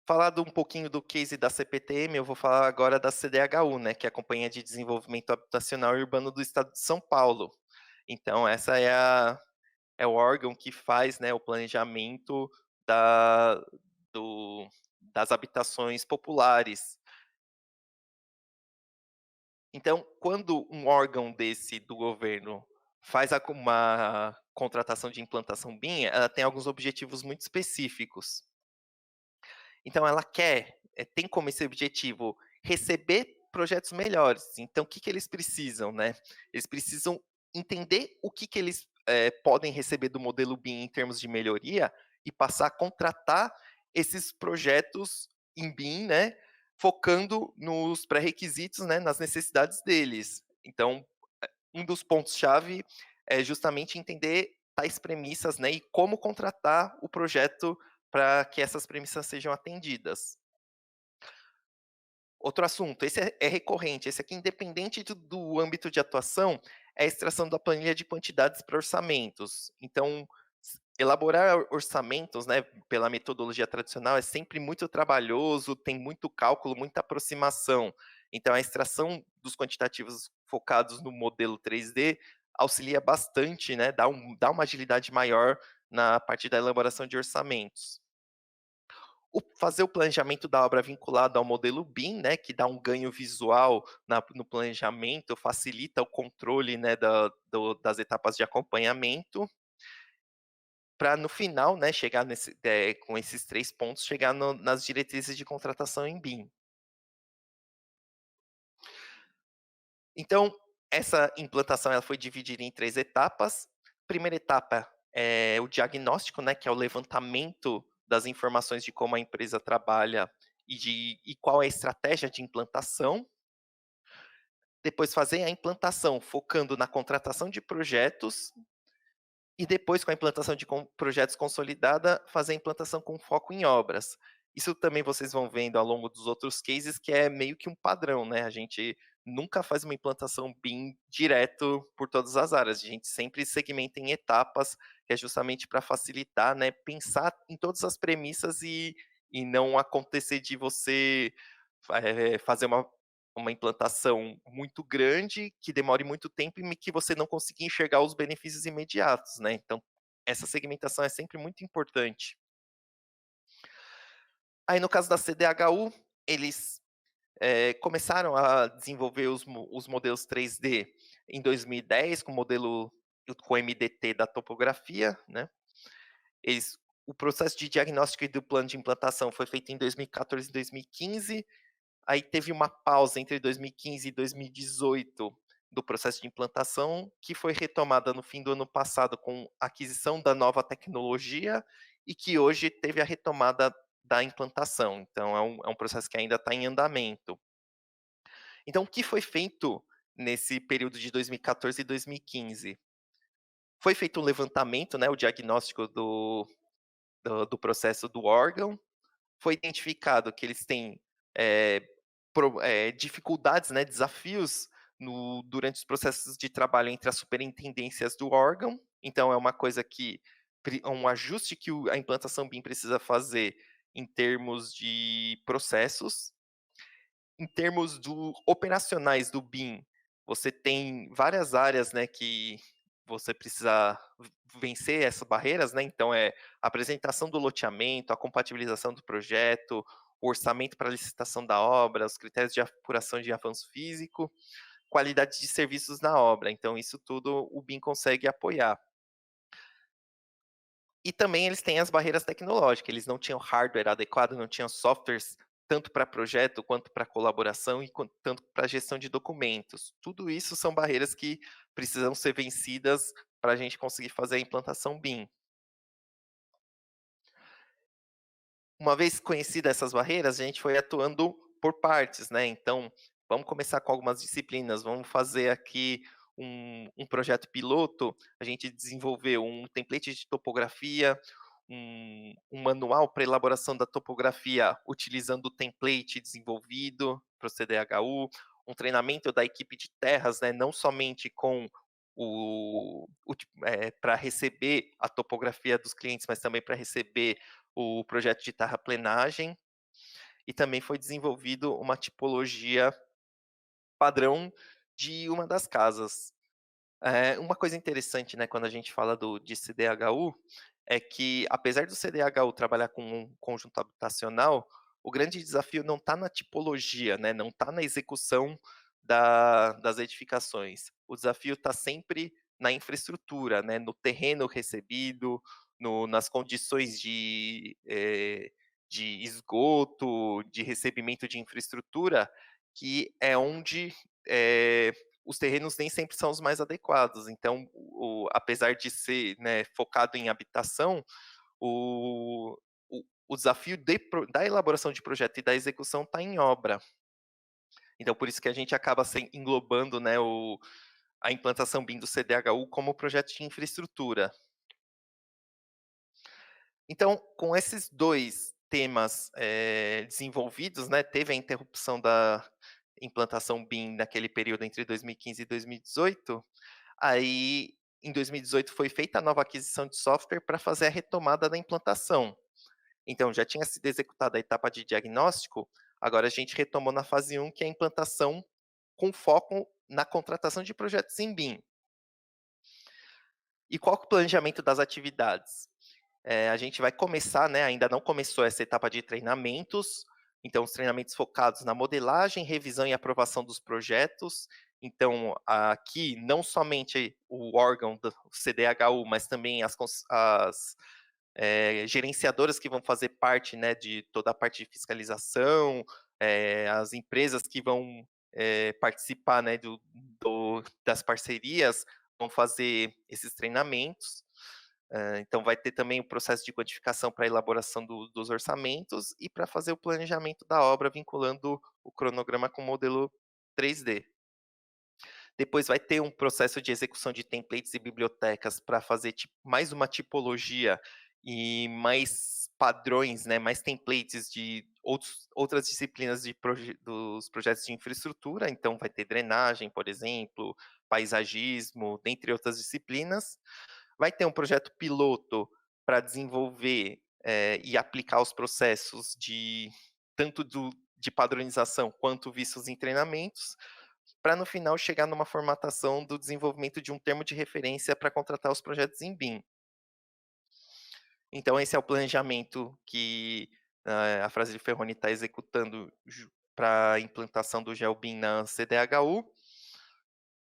Falado um pouquinho do case da CPTM, eu vou falar agora da CDHU, né, que é a Companhia de Desenvolvimento Habitacional e Urbano do Estado de São Paulo. Então essa é o órgão que faz, né, o planejamento da do das habitações populares. Então, quando um órgão desse do governo faz uma contratação de implantação BIM, ela tem alguns objetivos muito específicos. Então ela quer, tem como esse objetivo receber projetos melhores. Então o que que eles precisam, né? Eles precisam entender o que que eles, podem receber do modelo BIM em termos de melhoria e passar a contratar esses projetos em BIM, né, focando nos pré-requisitos, né, nas necessidades deles. Então, um dos pontos chave é justamente entender tais premissas, né, e como contratar o projeto para que essas premissas sejam atendidas. Outro assunto, esse é recorrente, esse aqui independente do âmbito de atuação, é a extração da planilha de quantidades para orçamentos. Então, elaborar orçamentos, né, pela metodologia tradicional é sempre muito trabalhoso, tem muito cálculo, muita aproximação. Então a extração dos quantitativos focados no modelo 3D auxilia bastante, né, dá uma agilidade maior na parte da elaboração de orçamentos. Fazer o planejamento da obra vinculado ao modelo BIM, né, que dá um ganho visual no planejamento, facilita o controle, né, das etapas de acompanhamento, para no final, né, chegar com esses 3 pontos, chegar nas diretrizes de contratação em BIM. Então, essa implantação ela foi dividida em 3 etapas. Primeira etapa é o diagnóstico, né, que é o levantamento das informações de como a empresa trabalha e qual é a estratégia de implantação. Depois fazer a implantação focando na contratação de projetos e depois com a implantação de projetos consolidada, fazer a implantação com foco em obras. Isso também vocês vão vendo ao longo dos outros cases que é meio que um padrão, né, a gente nunca faz uma implantação BIM direto por todas as áreas, a gente sempre segmenta em etapas, que é justamente para facilitar, né, pensar em todas as premissas e não acontecer de você, fazer uma implantação muito grande, que demore muito tempo e que você não consiga enxergar os benefícios imediatos, né. Então, essa segmentação é sempre muito importante. Aí no caso da CDHU, eles, começaram a desenvolver os modelos 3D em 2010 com o modelo com o MDT da topografia, né. O processo de diagnóstico e do plano de implantação foi feito em 2014 e 2015, Aí teve uma pausa entre 2015 e 2018 do processo de implantação, que foi retomada no fim do ano passado com a aquisição da nova tecnologia e que hoje teve a retomada da implantação. Então é um processo que ainda está em andamento. Então o que foi feito nesse período de 2014 e 2015? Foi feito um levantamento, né, o diagnóstico do processo do órgão, foi identificado que eles têm, eh, dificuldades, né, desafios durante os processos de trabalho entre as superintendências do órgão, então é uma coisa que um ajuste que a implantação BIM precisa fazer em termos de processos. Em termos operacionais do BIM, você tem várias áreas, né, que você precisa vencer essas barreiras, né, então é a apresentação do loteamento, a compatibilização do projeto, o orçamento para licitação da obra, os critérios de apuração de avanço físico, qualidade de serviços na obra, então isso tudo o BIM consegue apoiar. E também eles têm as barreiras tecnológicas, eles não tinham hardware adequado, não tinham softwares tanto para projeto quanto para colaboração e tanto para gestão de documentos. Tudo isso são barreiras que precisam ser vencidas para a gente conseguir fazer a implantação BIM. Uma vez conhecidas essas barreiras, a gente foi atuando por partes, né, então, vamos começar com algumas disciplinas, vamos fazer aqui um projeto piloto, a gente desenvolveu um template de topografia, um manual para elaboração da topografia utilizando o template desenvolvido para o CDHU, um treinamento da equipe de terras, né, não somente com para receber a topografia dos clientes, mas também para receber o projeto de terraplenagem, e também foi desenvolvido uma tipologia padrão de uma das casas. Uma coisa interessante, né, quando a gente fala de CDHU, é que apesar do CDHU trabalhar com um conjunto habitacional, o grande desafio não está na tipologia, né, não está na execução das edificações. O desafio está sempre na infraestrutura, né, no terreno recebido, nas condições de esgoto, de recebimento de infraestrutura, que é onde os terrenos nem sempre são os mais adequados. Então, apesar de ser, né, focado em habitação, o, o desafio da elaboração de projeto e da execução está em obra. Então, por isso que a gente acaba englobando, né, a implantação BIM do CDHU como projeto de infraestrutura. Então, com esses dois temas desenvolvidos, né, teve a interrupção da implantação BIM naquele período entre 2015 e 2018. Aí, em 2018, foi feita a nova aquisição de software para fazer a retomada da implantação. Então, já tinha sido executada a etapa de diagnóstico, agora a gente retomou na fase 1, que é a implantação com foco na contratação de projetos em BIM. E qual que é o planejamento das atividades? A gente vai começar, né, ainda não começou essa etapa de treinamentos, então os treinamentos focados na modelagem, revisão e aprovação dos projetos. Então, aqui, não somente o órgão do CDHU, mas também as gerenciadoras que vão fazer parte, né, de toda a parte de fiscalização, as empresas que vão participar, né, das parcerias, vão fazer esses treinamentos. Então, vai ter também o processo de quantificação para a elaboração dos orçamentos e para fazer o planejamento da obra, vinculando o cronograma com o modelo 3D. Depois vai ter um processo de execução de templates e bibliotecas para fazer mais uma tipologia e mais padrões, né, mais templates de outras disciplinas dos projetos de infraestrutura. Então, vai ter drenagem, por exemplo, paisagismo, dentre outras disciplinas. Vai ter um projeto piloto para desenvolver e aplicar os processos tanto de padronização quanto vistos em treinamentos, para no final chegar numa formatação do desenvolvimento de um termo de referência para contratar os projetos em BIM. Então esse é o planejamento que a Frasle Ferroni está executando para a implantação do GeoBIM na CDHU.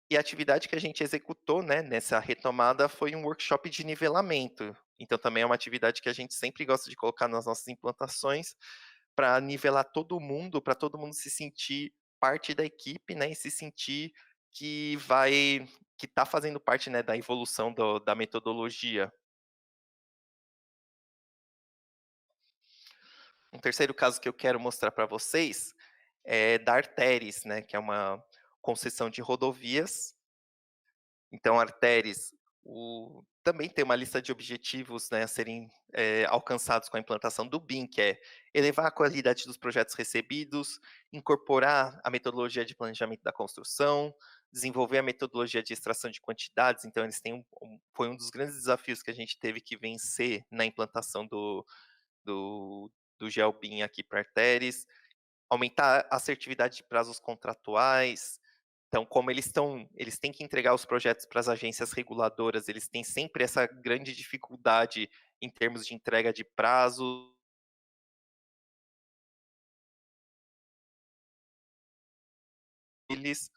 E a atividade que a gente executou, né, nessa retomada foi um workshop de nivelamento. Então também é uma atividade que a gente sempre gosta de colocar nas nossas implantações, para nivelar todo mundo, para todo mundo se sentir parte da equipe, né, e se sentir que está fazendo parte, né, da evolução da metodologia. Um terceiro caso que eu quero mostrar para vocês é da Arteris, né, que é uma concessão de rodovias. Então, a Arteris também tem uma lista de objetivos, né, a serem alcançados com a implantação do BIM, que é elevar a qualidade dos projetos recebidos, incorporar a metodologia de planejamento da construção, desenvolver a metodologia de extração de quantidades. Então, eles têm foi um dos grandes desafios que a gente teve que vencer na implantação do, do GeoBIM aqui para Arteris, aumentar a assertividade de prazos contratuais. Então, como eles têm que entregar os projetos para as agências reguladoras, eles têm sempre essa grande dificuldade em termos de entrega de prazo. Eles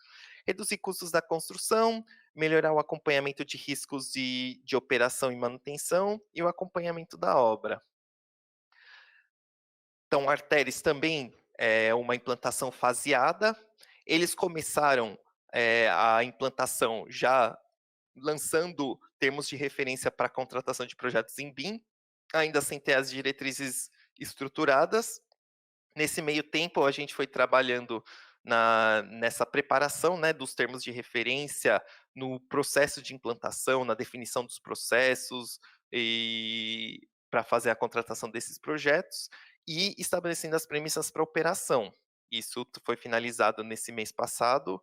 reduzir custos da construção, melhorar o acompanhamento de riscos de operação e manutenção e o acompanhamento da obra. Então, Arteris também é uma implantação faseada. Eles começaram a implantação já lançando termos de referência para a contratação de projetos em BIM, ainda sem ter as diretrizes estruturadas. Nesse meio tempo, a gente foi trabalhando nessa preparação, né, dos termos de referência, no processo de implantação, na definição dos processos, e para fazer a contratação desses projetos, e estabelecendo as premissas para a operação. Isso foi finalizado nesse mês passado,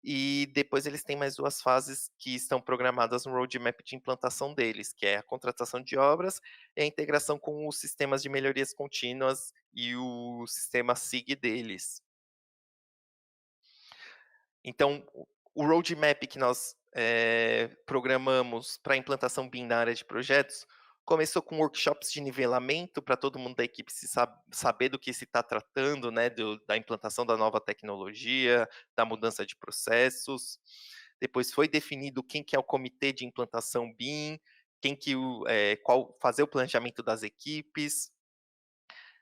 e depois eles têm mais 2 fases que estão programadas no roadmap de implantação deles, que é a contratação de obras e a integração com os sistemas de melhorias contínuas e o sistema SIG deles. Então, o roadmap que nós programamos para a implantação BIM na área de projetos começou com workshops de nivelamento para todo mundo da equipe saber do que se está tratando, né, da implantação da nova tecnologia, da mudança de processos. Depois foi definido quem que é o comitê de implantação BIM, quem que fazer o planejamento das equipes.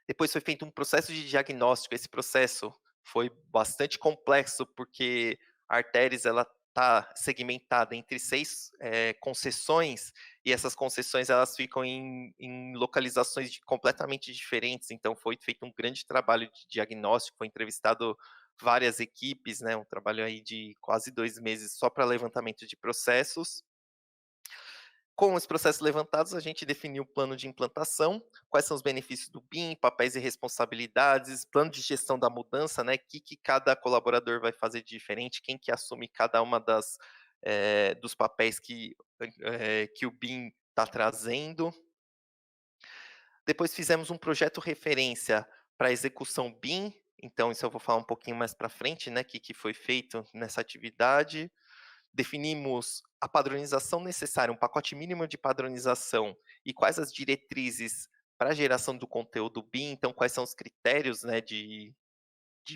Depois foi feito um processo de diagnóstico. Esse processo foi bastante complexo, porque a Arteris ela está segmentada entre 6 concessões, e essas concessões elas ficam em localizações completamente diferentes. Então foi feito um grande trabalho de diagnóstico, foi entrevistado várias equipes, né, um trabalho aí de quase 2 meses só para levantamento de processos. Com os processos levantados, a gente definiu o plano de implantação, quais são os benefícios do BIM, papéis e responsabilidades, plano de gestão da mudança, né, que cada colaborador vai fazer de diferente, quem que assume cada uma dos papéis que o BIM está trazendo. Depois fizemos um projeto referência para a execução BIM, então isso eu vou falar um pouquinho mais para frente, né, que foi feito nessa atividade. Definimos a padronização necessária, um pacote mínimo de padronização e quais as diretrizes para a geração do conteúdo BIM, então quais são os critérios, né, de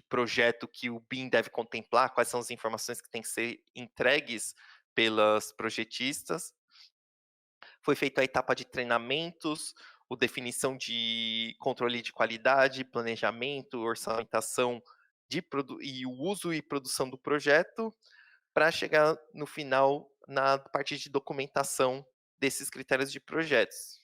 projeto que o BIM deve contemplar, quais são as informações que têm que ser entregues pelas projetistas. Foi feita a etapa de treinamentos, o definição de controle de qualidade, planejamento, orçamentação e o uso e produção do projeto, para chegar no final na parte de documentação desses critérios de projetos.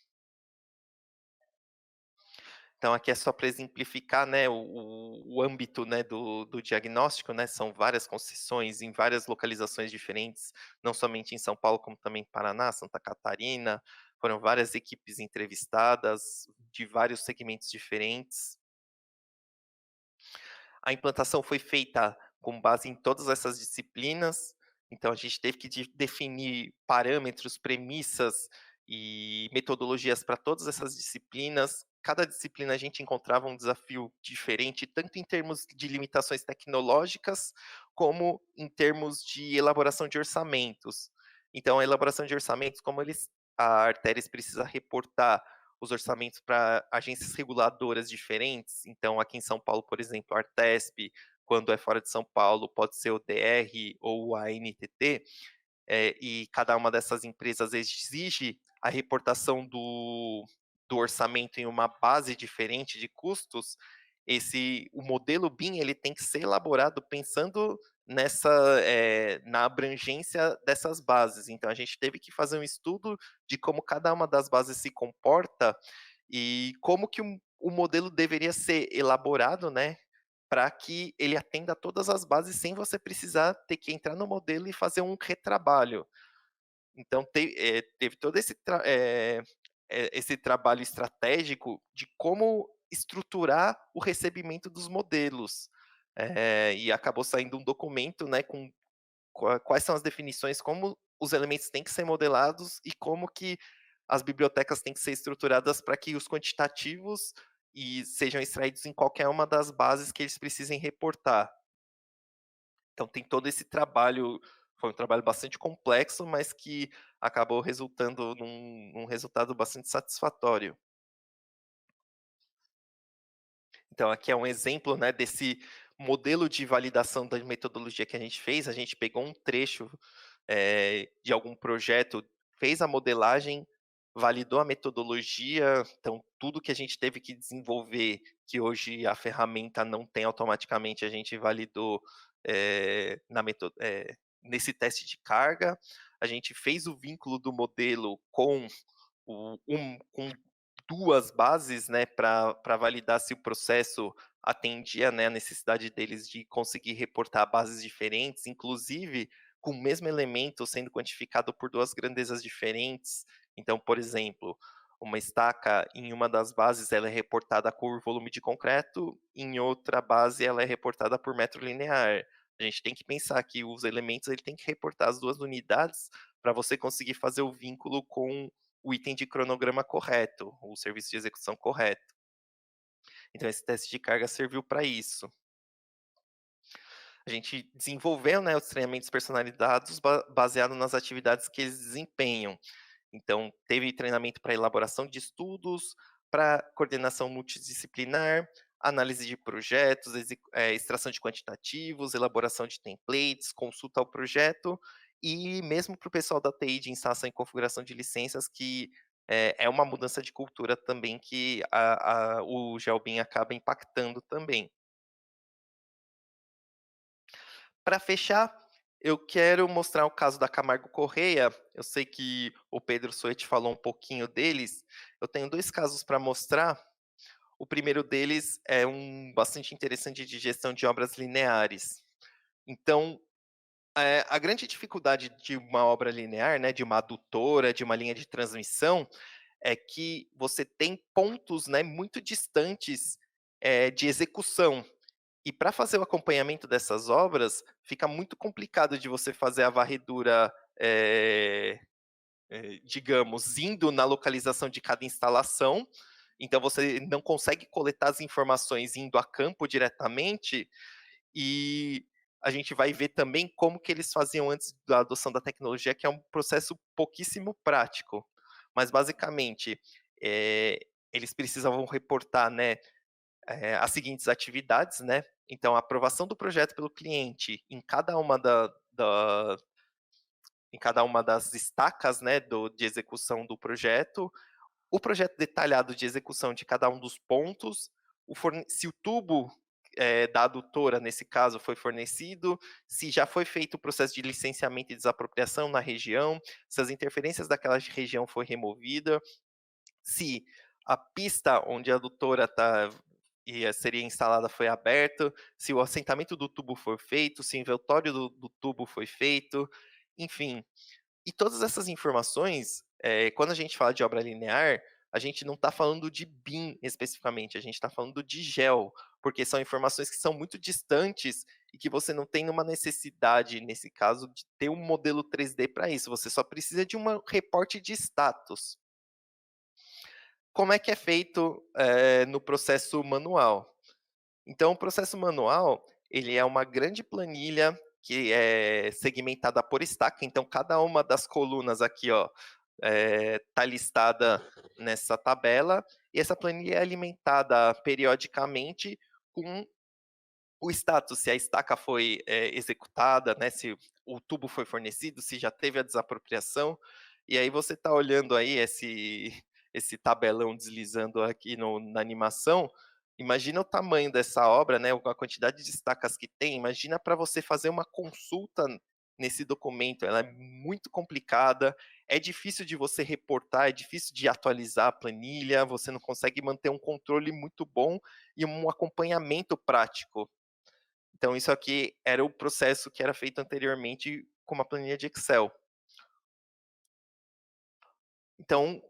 Então aqui é só para exemplificar, né, o âmbito, né, do diagnóstico, né, são várias concessões em várias localizações diferentes, não somente em São Paulo, como também em Paraná, Santa Catarina, foram várias equipes entrevistadas, de vários segmentos diferentes. A implantação foi feita com base em todas essas disciplinas, então a gente teve que definir parâmetros, premissas e metodologias para todas essas disciplinas. Cada disciplina a gente encontrava um desafio diferente, tanto em termos de limitações tecnológicas, como em termos de elaboração de orçamentos. Então, a elaboração de orçamentos, a Arteris precisa reportar os orçamentos para agências reguladoras diferentes. Então, aqui em São Paulo, por exemplo, a Artesp, quando é fora de São Paulo, pode ser o DR ou a ANTT, e cada uma dessas empresas exige a reportação do orçamento em uma base diferente de custos. o modelo BIM ele tem que ser elaborado pensando na abrangência dessas bases. Então a gente teve que fazer um estudo de como cada uma das bases se comporta e como que o modelo deveria ser elaborado, né, para que ele atenda a todas as bases sem você precisar ter que entrar no modelo e fazer um retrabalho. Então teve todo esse trabalho estratégico de como estruturar o recebimento dos modelos. E acabou saindo um documento, né, com quais são as definições, como os elementos têm que ser modelados e como que as bibliotecas têm que ser estruturadas para que os quantitativos sejam extraídos em qualquer uma das bases que eles precisem reportar. Então tem todo esse trabalho, foi um trabalho bastante complexo, mas que acabou resultando num resultado bastante satisfatório. Então aqui é um exemplo, né, desse modelo de validação da metodologia que a gente fez. A gente pegou um trecho, de algum projeto, fez a modelagem, validou a metodologia, então tudo que a gente teve que desenvolver, que hoje a ferramenta não tem automaticamente, a gente validou, nesse teste de carga. A gente fez o vínculo do modelo com 2 bases, né, para validar se o processo atendia, né, a necessidade deles de conseguir reportar bases diferentes, inclusive com o mesmo elemento sendo quantificado por 2 grandezas diferentes. Então, por exemplo, uma estaca em uma das bases ela é reportada por volume de concreto, em outra base ela é reportada por metro linear. A gente tem que pensar que os elementos ele tem que reportar as 2 unidades para você conseguir fazer o vínculo com o item de cronograma correto, o serviço de execução correto. Então esse teste de carga serviu para isso. A gente desenvolveu, né, os treinamentos personalizados baseado nas atividades que eles desempenham. Então teve treinamento para elaboração de estudos, para coordenação multidisciplinar, análise de projetos, extração de quantitativos, elaboração de templates, consulta ao projeto, e mesmo para o pessoal da TI de instalação e configuração de licenças, que é uma mudança de cultura também que o GeoBIM acaba impactando também. Para fechar, eu quero mostrar o caso da Camargo Correia. Eu sei que o Pedro Soet falou um pouquinho deles. Eu tenho 2 casos para mostrar. O primeiro deles é um bastante interessante de gestão de obras lineares. Então, a grande dificuldade de uma obra linear, né, de uma adutora, de uma linha de transmissão, é que você tem pontos, né, muito distantes, de execução. E para fazer o acompanhamento dessas obras, fica muito complicado de você fazer a varredura, digamos, indo na localização de cada instalação. Então você não consegue coletar as informações indo a campo diretamente, e a gente vai ver também como que eles faziam antes da adoção da tecnologia, que é um processo pouquíssimo prático. Mas basicamente, eh, eles precisavam reportar, né, as seguintes atividades, né. Então, a aprovação do projeto pelo cliente em cada uma das estacas, né, de execução do projeto, o projeto detalhado de execução de cada um dos pontos, se o tubo, da adutora, nesse caso, foi fornecido, se já foi feito o processo de licenciamento e desapropriação na região, se as interferências daquela região foi removida, se a pista onde a adutora seria instalada foi aberta, se o assentamento do tubo foi feito, se o inventório do tubo foi feito, enfim. E todas essas informações, quando a gente fala de obra linear, a gente não está falando de BIM especificamente, a gente está falando de GEL, porque são informações que são muito distantes e que você não tem uma necessidade, nesse caso, de ter um modelo 3D para isso, você só precisa de um reporte de status. Como é que é feito, no processo manual? Então, o processo manual, ele é uma grande planilha que é segmentada por estaca, então cada uma das colunas aqui, ó, tá listada nessa tabela, e essa planilha é alimentada periodicamente com o status, se a estaca foi, executada, né, se o tubo foi fornecido, se já teve a desapropriação, e aí você está olhando aí esse tabelão deslizando aqui na animação, Imagina o tamanho dessa obra, né, a quantidade de estacas que tem, imagina para você fazer uma consulta nesse documento, ela é muito complicada, é difícil de você reportar, é difícil de atualizar a planilha, você não consegue manter um controle muito bom e um acompanhamento prático. Então isso aqui era o processo que era feito anteriormente com uma planilha de Excel. Então,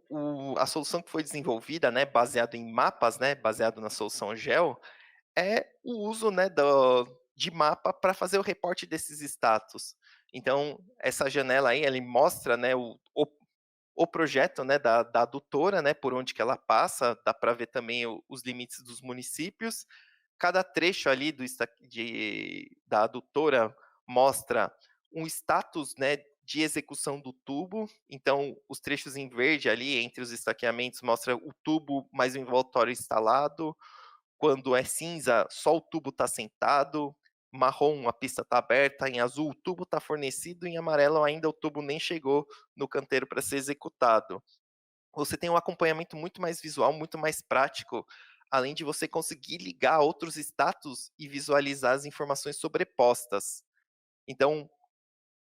a solução que foi desenvolvida, né, baseado em mapas, né, baseado na solução Geo, é o uso, né, de mapa para fazer o reporte desses status. Então, essa janela aí, ele mostra, né, o projeto, né, da adutora, né, por onde que ela passa, dá para ver também os limites dos municípios. Cada trecho ali da adutora mostra um status, né, de execução do tubo. Então, os trechos em verde ali, entre os estaqueamentos, mostra o tubo mais o envoltório instalado. Quando é cinza, só o tubo está sentado. Marrom, a pista está aberta. Em azul, o tubo está fornecido. Em amarelo, ainda o tubo nem chegou no canteiro para ser executado. Você tem um acompanhamento muito mais visual, muito mais prático, além de você conseguir ligar outros status e visualizar as informações sobrepostas. Então,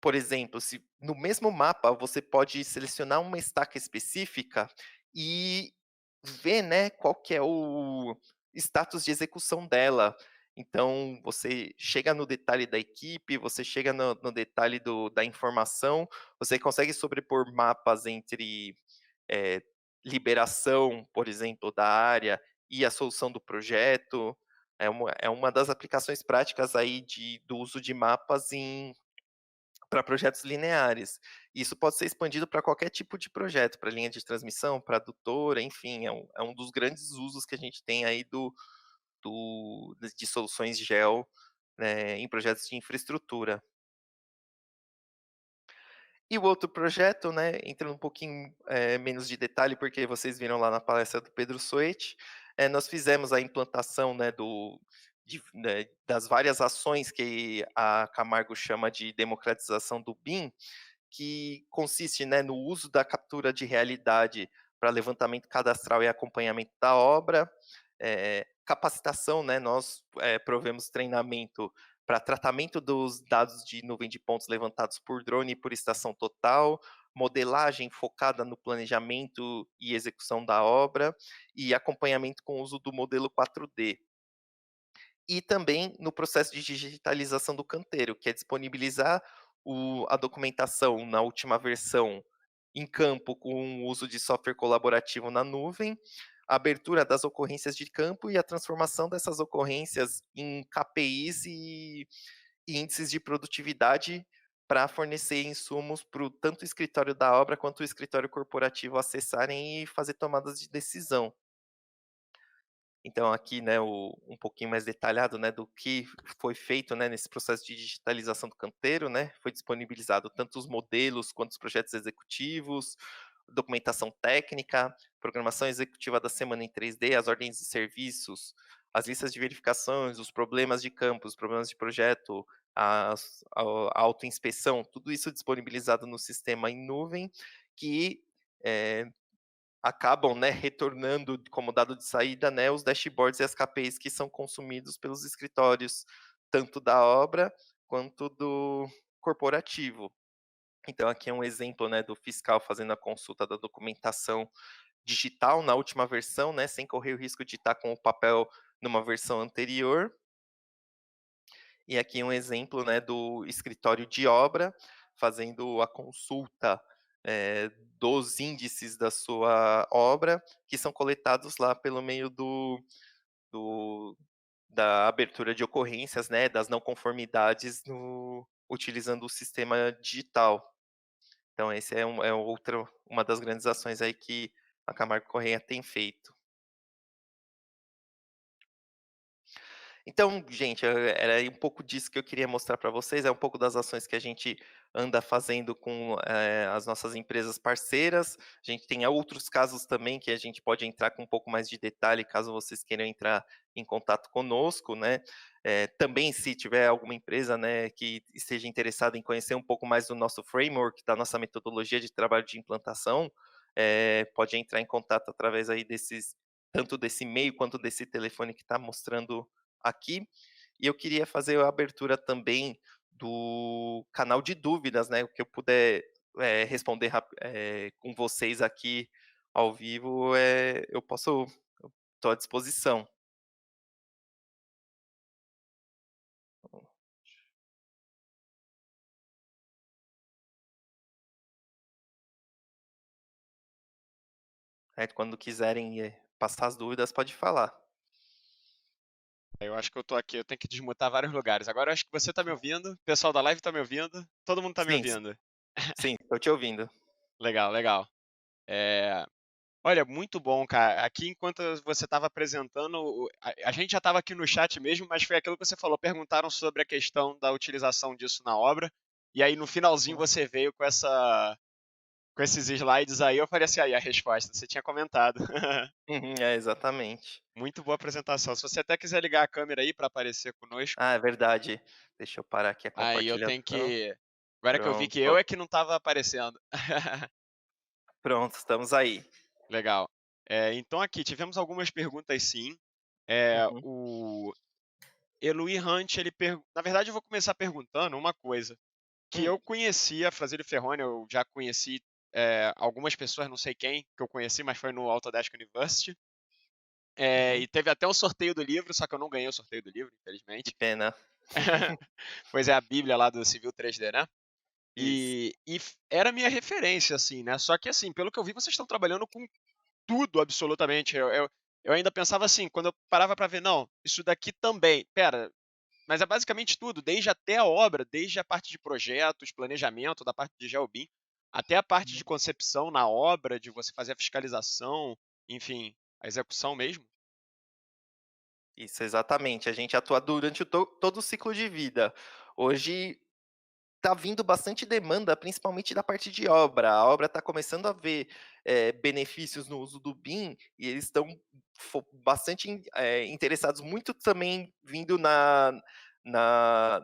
por exemplo, se no mesmo mapa você pode selecionar uma estaca específica e ver, né, qual que é o status de execução dela. Então, você chega no detalhe da equipe, você chega no detalhe da informação, você consegue sobrepor mapas entre eh, liberação, por exemplo, da área e a solução do projeto. É uma das aplicações práticas aí do uso de mapas para projetos lineares. Isso pode ser expandido para qualquer tipo de projeto, para linha de transmissão, para adutora, enfim, é um dos grandes usos que a gente tem aí de soluções gel, né, em projetos de infraestrutura. E o outro projeto, né, entrando um pouquinho, menos de detalhe, porque vocês viram lá na palestra do Pedro Soete, nós fizemos a implantação, né, das várias ações que a Camargo chama de democratização do BIM, que consiste, né, no uso da captura de realidade para levantamento cadastral e acompanhamento da obra, capacitação, né, nós, provemos treinamento para tratamento dos dados de nuvem de pontos levantados por drone e por estação total, modelagem focada no planejamento e execução da obra, e acompanhamento com o uso do modelo 4D. E também no processo de digitalização do canteiro, que é disponibilizar a documentação na última versão em campo com o uso de software colaborativo na nuvem, a abertura das ocorrências de campo e a transformação dessas ocorrências em KPIs e índices de produtividade para fornecer insumos para tanto o escritório da obra quanto o escritório corporativo acessarem e fazer tomadas de decisão. Então aqui, né, um pouquinho mais detalhado, né, do que foi feito, né, nesse processo de digitalização do canteiro, né, foi disponibilizado tanto os modelos quanto os projetos executivos, documentação técnica, programação executiva da semana em 3D, as ordens de serviços, as listas de verificações, os problemas de campo, os problemas de projeto, a autoinspeção, tudo isso disponibilizado no sistema em nuvem que, eh, acabam, né, retornando como dado de saída, né, os dashboards e as KPIs que são consumidos pelos escritórios, tanto da obra quanto do corporativo. Então aqui é um exemplo, né, do fiscal fazendo a consulta da documentação digital na última versão, né, sem correr o risco de estar com o papel numa versão anterior. E aqui um exemplo, né, do escritório de obra, fazendo a consulta, dos índices da sua obra, que são coletados lá pelo meio do da abertura de ocorrências, né, das não conformidades utilizando o sistema digital. Então esse é outra uma das grandes ações aí que a Camargo Corrêa tem feito. Então, gente, era aí um pouco disso que eu queria mostrar para vocês, é um pouco das ações que a gente anda fazendo com, as nossas empresas parceiras. A gente tem outros casos também que a gente pode entrar com um pouco mais de detalhe, caso vocês queiram entrar em contato conosco, né. Também se tiver alguma empresa, né, que esteja interessada em conhecer um pouco mais do nosso framework, da nossa metodologia de trabalho de implantação, pode entrar em contato através aí tanto desse e-mail quanto desse telefone que está mostrando aqui. E eu queria fazer a abertura também do canal de dúvidas, né, o que eu puder, responder com vocês aqui ao vivo, eu estou à disposição. Aí quando quiserem, passar as dúvidas, pode falar. Eu acho que eu tô aqui, eu tenho que desmutar vários lugares. Agora eu acho que você tá me ouvindo, o pessoal da live tá me ouvindo, todo mundo tá me Sim, ouvindo. sim, estou te ouvindo. Legal, legal. Eh, olha, muito bom, cara. Aqui enquanto você estava apresentando, a gente já estava aqui no chat mesmo, mas foi aquilo que você falou, perguntaram sobre a questão da utilização disso na obra, e aí no finalzinho Uhum, você veio com esses slides aí, eu falei assim: "Aí a resposta", você tinha comentado. uhum, é, exatamente. Muito boa apresentação. Se você até quiser ligar a câmera aí para aparecer conosco, Ah, é verdade. Deixa eu parar aqui a aí eu tenho compartilhação. que agora que eu vi que eu Pronto, é que não estava aparecendo. pronto, estamos aí. Legal. Então aqui, tivemos algumas perguntas sim. Uhum, O Eloy Hunt, na verdade eu vou começar perguntando uma coisa, que hum, eu conhecia a Frazilio Ferroni, eu já conheci, algumas pessoas, não sei quem, que eu conheci, mas foi no Autodesk University. uhum, E teve até o sorteio do livro, só que eu não ganhei o sorteio do livro, que infelizmente. pena. Pois é, a bíblia lá do Civil 3D, né. Isso. Era minha referência, assim, né, só que assim, pelo que eu vi, vocês estão trabalhando com tudo absolutamente. Eu ainda pensava assim, quando eu parava para ver: "Não, isso daqui também, espera, mas é basicamente tudo, desde até a obra, desde a parte de projetos, planejamento, da parte de GeoBIM, até a parte de Uhum. concepção na obra, de você fazer a fiscalização, enfim, a execução mesmo?" Isso, exatamente. A gente atua durante todo o ciclo de vida. Hoje tá vindo bastante demanda, principalmente da parte de obra. A obra está começando a ver, benefícios no uso do BIM e eles estão bastante interessados, muito também vindo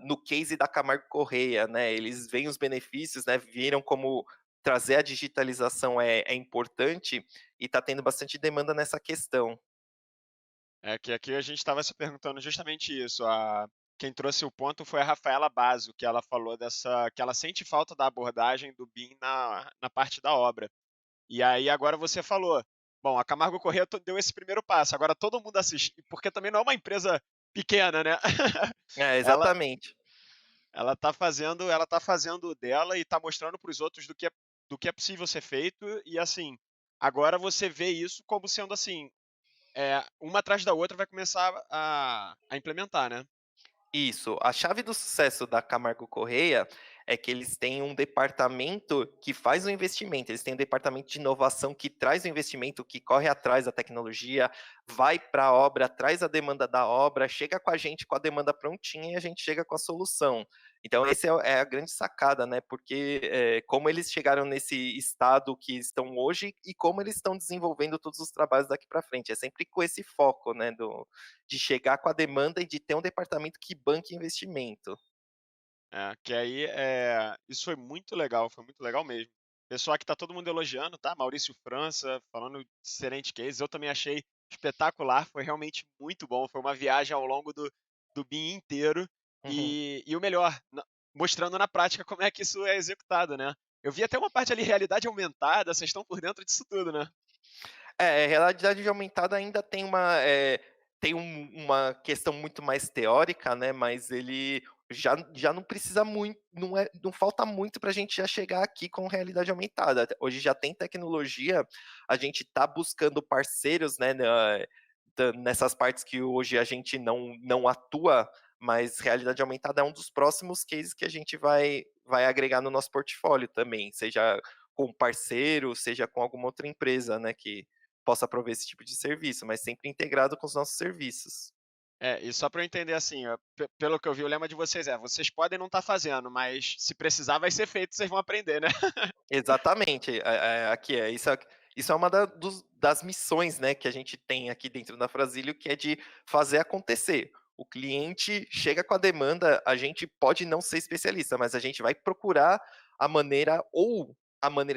no case da Camargo Corrêa, né. Eles veem os benefícios, né, viram como trazer a digitalização é importante e está tendo bastante demanda nessa questão. É que aqui a gente estava se perguntando justamente isso, quem trouxe o ponto foi a Rafaela Basso, que ela falou que ela sente falta da abordagem do BIM na parte da obra. E aí agora você falou, bom, a Camargo Corrêa deu esse primeiro passo, agora todo mundo assiste, porque também não é uma empresa pequena, né. É, Ela exatamente. ela tá fazendo o dela e tá mostrando para os outros do que é possível ser feito e, assim, agora você vê isso como sendo, assim, uma atrás da outra vai começar a implementar, né. Isso. A chave do sucesso da Camargo Correia é que eles têm um departamento que faz o investimento, eles têm um departamento de inovação que traz o investimento, que corre atrás da tecnologia, vai para a obra, traz a demanda da obra, chega com a gente com a demanda prontinha e a gente chega com a solução. Então esse é a grande sacada, né, porque, como eles chegaram nesse estado que estão hoje e como eles estão desenvolvendo todos os trabalhos daqui para frente, é sempre com esse foco, né, de chegar com a demanda e de ter um departamento que banque investimento. Que aí, isso foi muito legal mesmo. Pessoal que tá todo mundo elogiando, tá, Maurício França, falando de excelente case, eu também achei espetacular, foi realmente muito bom, foi uma viagem ao longo do BIM inteiro, Uhum. e o melhor, mostrando na prática como é que isso é executado, né. Eu vi até uma parte ali, realidade aumentada, vocês estão por dentro disso tudo, né. Realidade aumentada ainda tem uma questão muito mais teórica, né, mas ele já não precisa muito, não falta muito para a gente já chegar aqui com realidade aumentada. Hoje já tem tecnologia, a gente está buscando parceiros, né, nessas partes que hoje a gente não atua, mas realidade aumentada é um dos próximos cases que a gente vai agregar no nosso portfólio também, seja com parceiro, seja com alguma outra empresa, né, que possa prover esse tipo de serviço, mas sempre integrado com os nossos serviços. E só para eu entender, assim, ó, pelo que eu vi, o lema de vocês é: "Vocês podem não estar fazendo, mas se precisar vai ser feito, vocês vão aprender", né. Exatamente, aqui isso é uma das missões, né, que a gente tem aqui dentro da Frasílio, que é de fazer acontecer. O cliente chega com a demanda, a gente pode não ser especialista, mas a gente vai procurar a maneira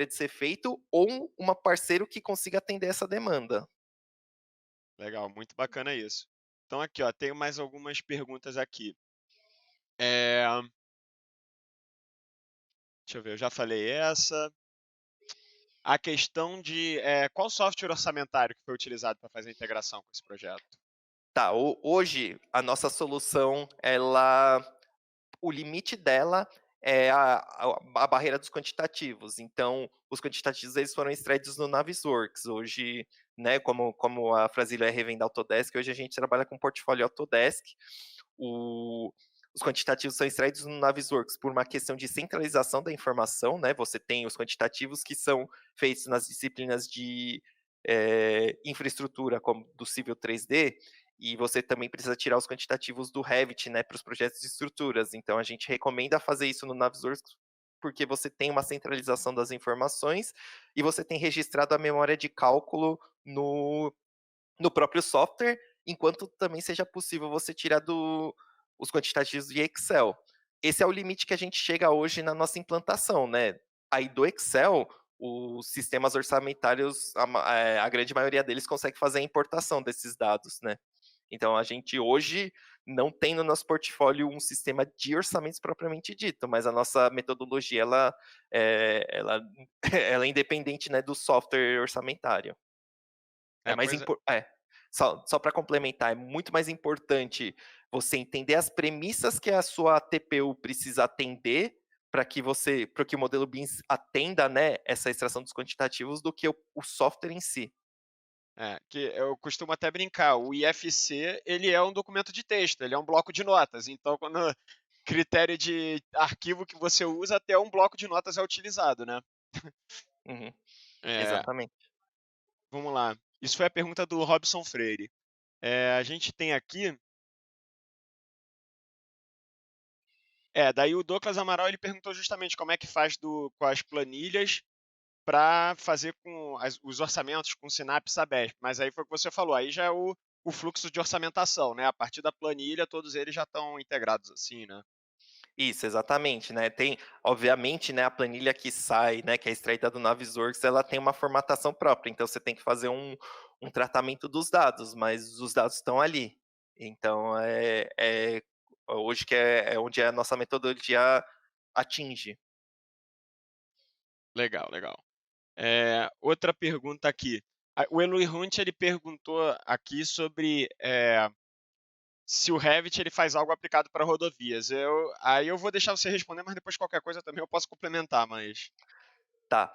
de ser feito ou uma parceiro que consiga atender essa demanda. Legal, muito bacana isso. Então aqui, ó, tenho mais algumas perguntas aqui. Eh, Deixa eu ver, eu já falei essa. A questão de, qual software orçamentário que foi utilizado para fazer a integração com esse projeto? Tá, hoje a nossa solução, ela o limite dela é a barreira dos quantitativos. Então, os quantitativos eles foram extraídos no Navisworks. Hoje, né, como a Frasília é revenda Autodesk, hoje a gente trabalha com portfólio Autodesk. O Os quantitativos são extraídos no Navisworks por uma questão de centralização da informação, né, você tem os quantitativos que são feitos nas disciplinas de, infraestrutura, como do Civil 3D, e você também precisa tirar os quantitativos do Revit, né, para os projetos de estruturas. Então a gente recomenda fazer isso no Navisworks, porque você tem uma centralização das informações e você tem registrado a memória de cálculo no próprio software, enquanto também seja possível você tirar os quantitativos via Excel. Esse é o limite que a gente chega hoje na nossa implantação, né? Aí do Excel, os sistemas orçamentários, a grande maioria deles consegue fazer a importação desses dados, né? Então a gente hoje não tem no nosso portfólio um sistema de orçamentos propriamente dito, mas a nossa metodologia ela é independente, né, do software orçamentário. É É, mais pois é. impor é, só para complementar, é muito mais importante você entender as premissas que a sua TPU precisa atender para que o modelo BIM atenda, né, essa extração dos quantitativos do que o software em si. Que eu costumo até brincar, o IFC, ele é um documento de texto, ele é um bloco de notas, então quando critério de arquivo que você usa, até um bloco de notas é utilizado, né. Uhum, Eh, exatamente. Vamos lá, isso foi a pergunta do Robson Freire. A gente tem aqui daí o Douglas Amaral, ele perguntou justamente como é que faz com as planilhas para fazer com os orçamentos com Synapse Sabesp, mas aí foi o que você falou, aí já é o fluxo de orçamentação, né, a partir da planilha todos eles já estão integrados assim, né. Isso, exatamente, né, tem obviamente, né, a planilha que sai, né, que é extraída do Navisworks, ela tem uma formatação própria, então você tem que fazer um tratamento dos dados, mas os dados estão ali. Então, hoje que é onde a nossa metodologia atinge. Legal, legal. Outra pergunta aqui, o Eloy Hunt ele perguntou aqui sobre, se o Revit ele faz algo aplicado para rodovias. Aí eu vou deixar você responder, mas depois qualquer coisa também eu posso complementar, mas Tá.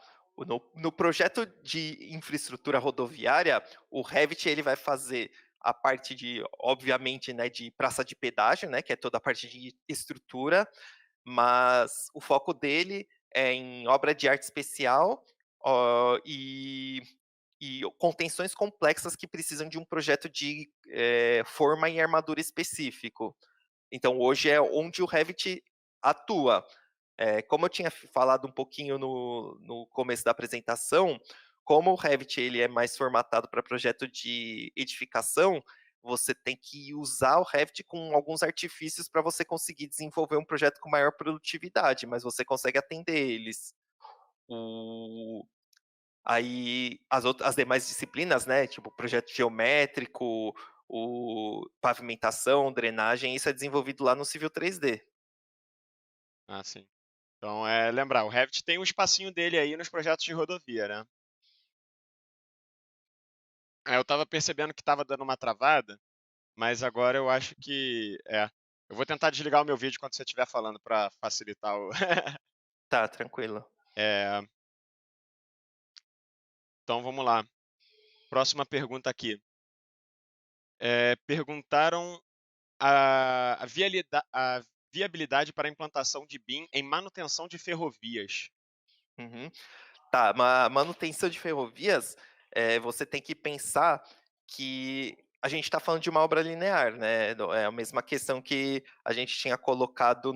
No projeto de infraestrutura rodoviária, o Revit ele vai fazer a parte de, obviamente, né, de praça de pedágio, né, que é toda a parte de estrutura, mas o foco dele é em obra de arte especial, ó, e contenções complexas que precisam de um projeto de, forma e armadura específico. Então hoje é onde o Revit atua. Como eu tinha falado um pouquinho no começo da apresentação, como o Revit ele é mais formatado para projeto de edificação, você tem que usar o Revit com alguns artifícios para você conseguir desenvolver um projeto com maior produtividade, mas você consegue atender eles. O Aí as demais disciplinas, né, tipo projeto geométrico, o pavimentação, drenagem, isso é desenvolvido lá no Civil 3D. sim. Então, lembrar, o Revit tem um espacinho dele aí nos projetos de rodovia, né. Eu estava percebendo que estava dando uma travada, mas agora eu acho que eu vou tentar desligar o meu vídeo quando você estiver falando para facilitar o Tá, tranquilo. eh, então vamos lá, próxima pergunta aqui. Perguntaram a viabilidade para a implantação de BIM em manutenção de ferrovias. Uhum. Tá, manutenção de ferrovias, você tem que pensar que a gente está falando de uma obra linear, né, é a mesma questão que a gente tinha colocado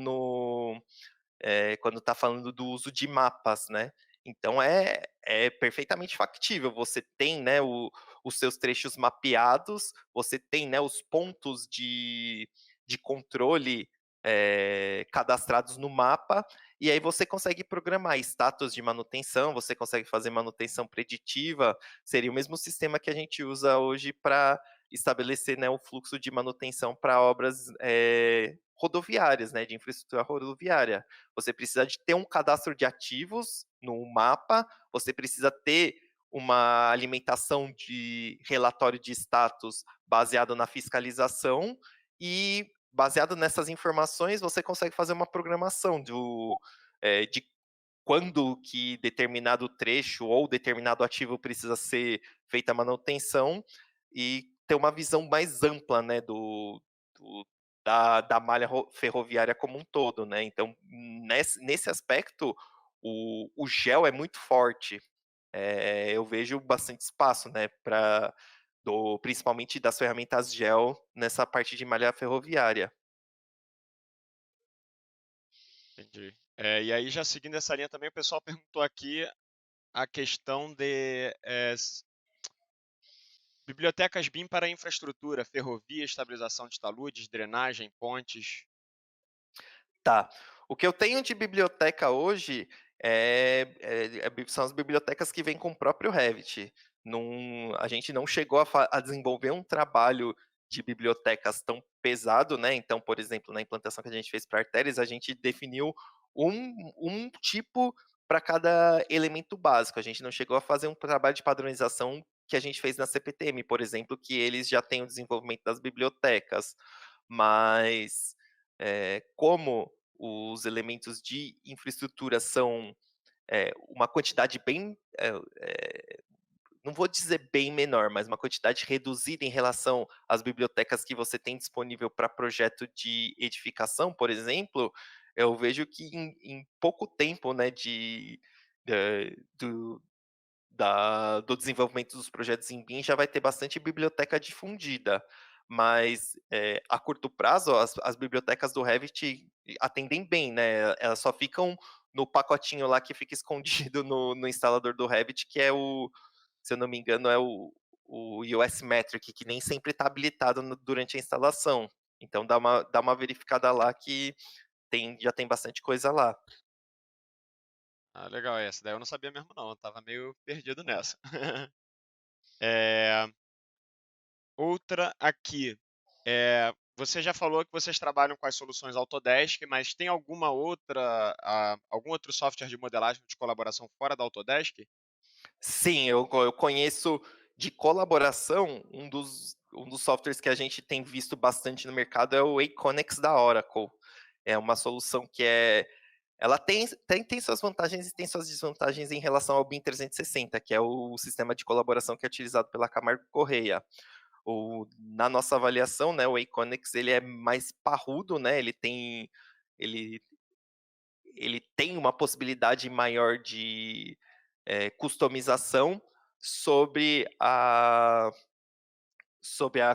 quando está falando do uso de mapas, né. Então é perfeitamente factível, você tem, né, os seus trechos mapeados, você tem, né, os pontos de controle, cadastrados no mapa, e aí você consegue programar status de manutenção, você consegue fazer manutenção preditiva, seria o mesmo sistema que a gente usa hoje para estabelecer, né, o fluxo de manutenção para obras, rodoviárias, né, de infraestrutura rodoviária. Você precisa de ter um cadastro de ativos no mapa, você precisa ter uma alimentação de relatório de status baseado na fiscalização e, baseado nessas informações, você consegue fazer uma programação de quando que determinado trecho ou determinado ativo precisa ser feita a manutenção e ter uma visão mais ampla, né, do da malha ferroviária como um todo, né. Então, nesse aspecto, o GEL é muito forte. Eu vejo bastante espaço, né, principalmente das ferramentas GEL nessa parte de malha ferroviária. Entendi. E aí já seguindo essa linha também, o pessoal perguntou aqui a questão de, bibliotecas BIM para infraestrutura, ferrovia, estabilização de taludes, drenagem, pontes. Tá. O que eu tenho de biblioteca hoje são as bibliotecas que vêm com o próprio Revit. A gente não chegou a desenvolver um trabalho de bibliotecas tão pesado, né? Então, por exemplo, na implantação que a gente fez para artérias, a gente definiu um tipo para cada elemento básico. A gente não chegou a fazer um trabalho de padronização que a gente fez na CPTM, por exemplo, que eles já têm o desenvolvimento das bibliotecas. Mas como os elementos de infraestrutura são uma quantidade bem, não vou dizer bem menor, mas uma quantidade reduzida em relação às bibliotecas que você tem disponível para projeto de edificação, por exemplo, eu vejo que em pouco tempo, né, do, do desenvolvimento dos projetos em BIM já vai ter bastante biblioteca difundida, mas a curto prazo as bibliotecas do Revit atendem bem, né? Elas só ficam no pacotinho lá que fica escondido no instalador do Revit, que é se eu não me engano, é o US Metric, que nem sempre está habilitado durante a instalação. Então dá uma verificada lá que já tem bastante coisa lá. Ah, legal, essa daí eu não sabia mesmo não, eu estava meio perdido nessa. Eh, outra aqui, você já falou que vocês trabalham com as soluções Autodesk, mas tem algum outro software de modelagem de colaboração fora da Autodesk? Sim, eu conheço de colaboração, um dos softwares que a gente tem visto bastante no mercado é o Aconex da Oracle. É uma solução que ela tem suas vantagens e tem suas desvantagens em relação ao BIM 360, que é o sistema de colaboração que é utilizado pela Camargo Correia. Na nossa avaliação, né, o Aconex ele é mais parrudo, né, ele ele tem uma possibilidade maior de customização sobre a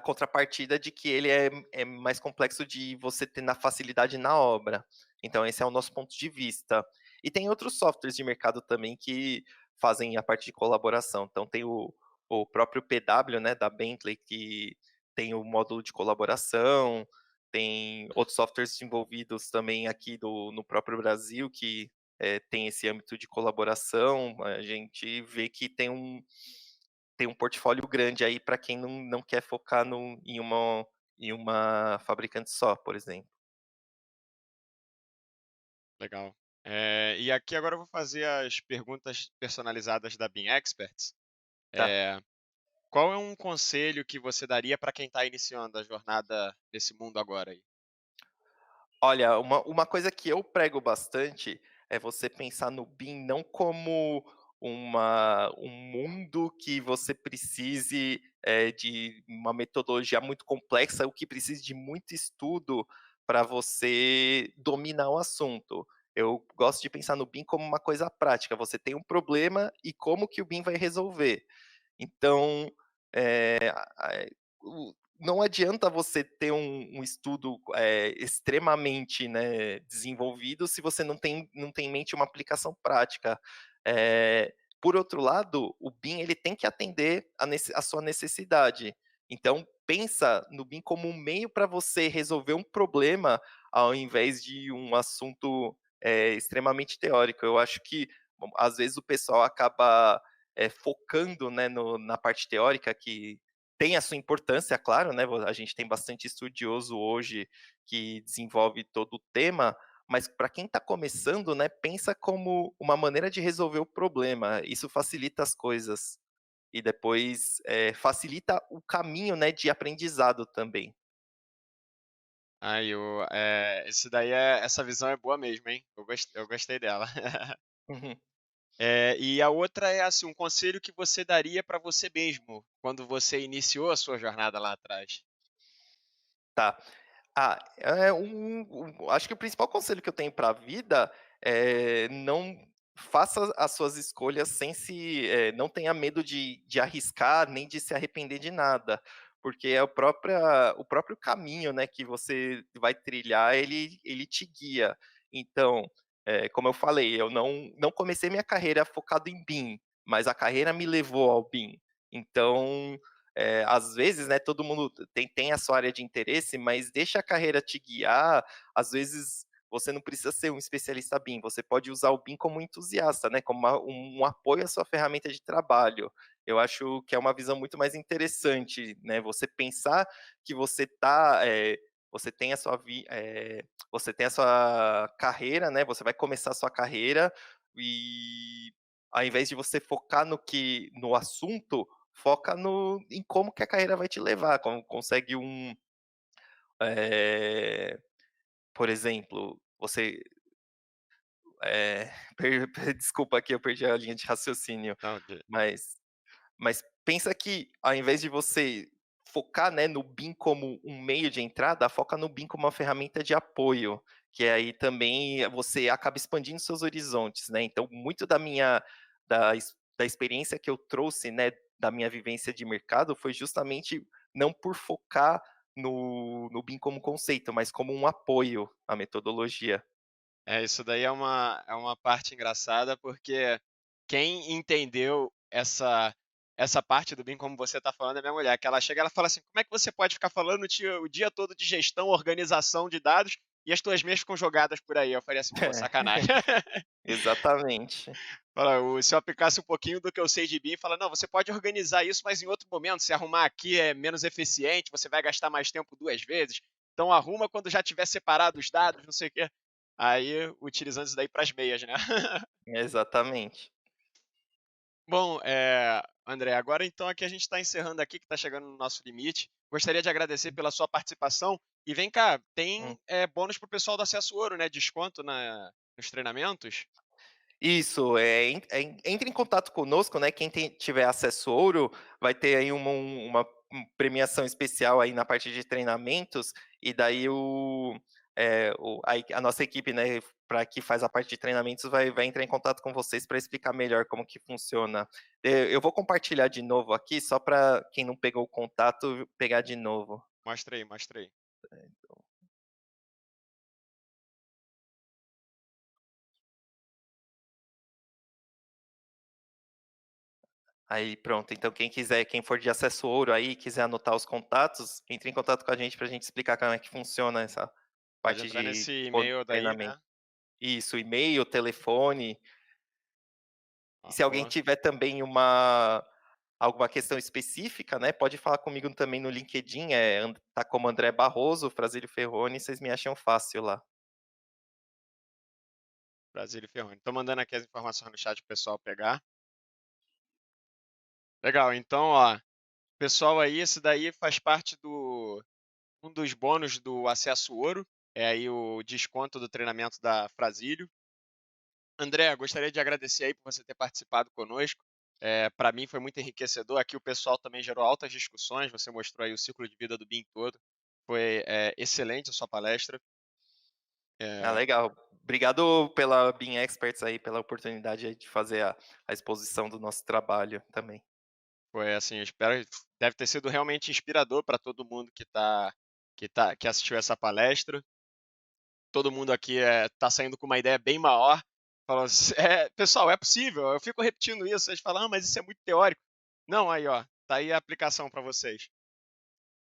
contrapartida de que ele é mais complexo de você ter na facilidade na obra. Então, esse é o nosso ponto de vista. E tem outros softwares de mercado também que fazem a parte de colaboração. Então, tem o próprio PW, né, da Bentley, que tem o módulo de colaboração, tem outros softwares desenvolvidos também aqui no próprio Brasil que tem esse âmbito de colaboração. A gente vê que tem um portfólio grande aí para quem não quer focar em uma fabricante só, por exemplo. Legal. E aqui agora eu vou fazer as perguntas personalizadas da BIM Experts. Tá. Eh, qual é um conselho que você daria para quem está iniciando a jornada desse mundo agora aí? Olha, uma coisa que eu prego bastante é você pensar no BIM não como um mundo que você precise de uma metodologia muito complexa, o que precise de muito estudo para você dominar o assunto. Eu gosto de pensar no BIM como uma coisa prática. Você tem um problema e como que o BIM vai resolver. Então, não adianta você ter um estudo extremamente, né, desenvolvido se você não tem em mente uma aplicação prática. Por outro lado, o BIM ele tem que atender a sua necessidade. Então, pensa no BIM como um meio para você resolver um problema, ao invés de um assunto extremamente teórico. Eu acho que, bom, às vezes, o pessoal acaba focando, né, na parte teórica, que tem a sua importância, claro, né, a gente tem bastante estudioso hoje que desenvolve todo o tema, mas para quem está começando, né, pensa como uma maneira de resolver o problema, isso facilita as coisas, e depois, facilita o caminho, né, de aprendizado também. Aí esse daí essa visão é boa mesmo, hein. Eu gostei dela. Uhum. E a outra é, assim, um conselho que você daria para você mesmo, quando você iniciou a sua jornada lá atrás. Tá. Ah, acho que o principal conselho que eu tenho para a vida é não faça as suas escolhas sem não tenha medo de arriscar, nem de se arrepender de nada, porque é o próprio caminho, né, que você vai trilhar, ele te guia. Então, como eu falei, eu não comecei minha carreira focado em BIM, mas a carreira me levou ao BIM. Então, às vezes, né, todo mundo tem a sua área de interesse, mas deixa a carreira te guiar. Às vezes, você não precisa ser um especialista BIM, você pode usar o BIM como entusiasta, né, como um apoio à sua ferramenta de trabalho. Eu acho que é uma visão muito mais interessante, né, você pensar que você tem a sua você tem a sua carreira, né, você vai começar a sua carreira e ao invés de você focar no assunto, foca em como que a carreira vai te levar, como consegue eh, por exemplo, você, desculpa aqui, eu perdi a linha de raciocínio, Não, mas pensa que ao invés de você focar, né, no BIM como um meio de entrada, foca no BIM como uma ferramenta de apoio, que aí também você acaba expandindo seus horizontes, né. Então muito da experiência que eu trouxe, né, da minha vivência de mercado foi justamente não por focar no BIM como conceito, mas como um apoio à metodologia. isso daí é uma parte engraçada, porque quem entendeu essa parte do BIM, como você está falando, é minha mulher, que ela chega, ela fala assim: "Como é que você pode ficar falando o dia todo de gestão, organização de dados e as tuas meias ficam jogadas por aí?" Eu falei assim: "Pô, sacanagem." Exatamente. Fala, se eu aplicasse um pouquinho do que eu sei de BIM, fala: "Não, você pode organizar isso, mas em outro momento, se arrumar aqui é menos eficiente, você vai gastar mais tempo 2 vezes, então arruma quando já tiver separado os dados, não sei o quê." Aí, utilizando isso daí para as meias, né. Exatamente. Bom, André, agora então aqui a gente está encerrando aqui, que está chegando no nosso limite. Gostaria de agradecer pela sua participação. E vem cá, tem, bônus para o pessoal do Acesso Ouro, né, desconto nos treinamentos? Isso, entre em contato conosco, né, quem tiver acesso ouro, vai ter aí premiação especial aí na parte de treinamentos, e daí a nossa equipe, né, pra que faz a parte de treinamentos vai entrar em contato com vocês para explicar melhor como que funciona. Eu vou compartilhar de novo aqui, só para quem não pegou o contato, pegar de novo. Mostra aí, mostra aí. Aí pronto, então quem for de acesso ouro aí, quiser anotar os contatos, entre em contato com a gente para a gente explicar como é que funciona essa Pode parte entrar de nesse e-mail daí, treinamento. né. Isso, e-mail, telefone. E Ó, se alguém boa. tiver também alguma questão específica, né, pode falar comigo também no LinkedIn, tá como André Barroso, Frazílio Ferroni, vocês me acham fácil lá. Brasília e Ferroni. Tô mandando aqui as informações no chat pro pessoal pegar. Legal, então, ó, pessoal aí, esse daí faz parte do um dos bônus do Acesso Ouro, é aí o desconto do treinamento da Frazilio. André, gostaria de agradecer aí por você ter participado conosco. Para mim foi muito enriquecedor. Aqui o pessoal também gerou altas discussões. Você mostrou aí o ciclo de vida do BIM todo. Foi excelente a sua palestra. Ah, Eh, legal. Obrigado pela BIM Experts aí, pela oportunidade aí de fazer a exposição do nosso trabalho também. Foi assim, eu espero, deve ter sido realmente inspirador para todo mundo que assistiu essa palestra. Todo mundo aqui tá saindo com uma ideia bem maior. Falou assim, pessoal, é possível. Eu fico repetindo isso. Eles falam, ah, mas isso é muito teórico. Não, aí ó, tá aí a aplicação para vocês.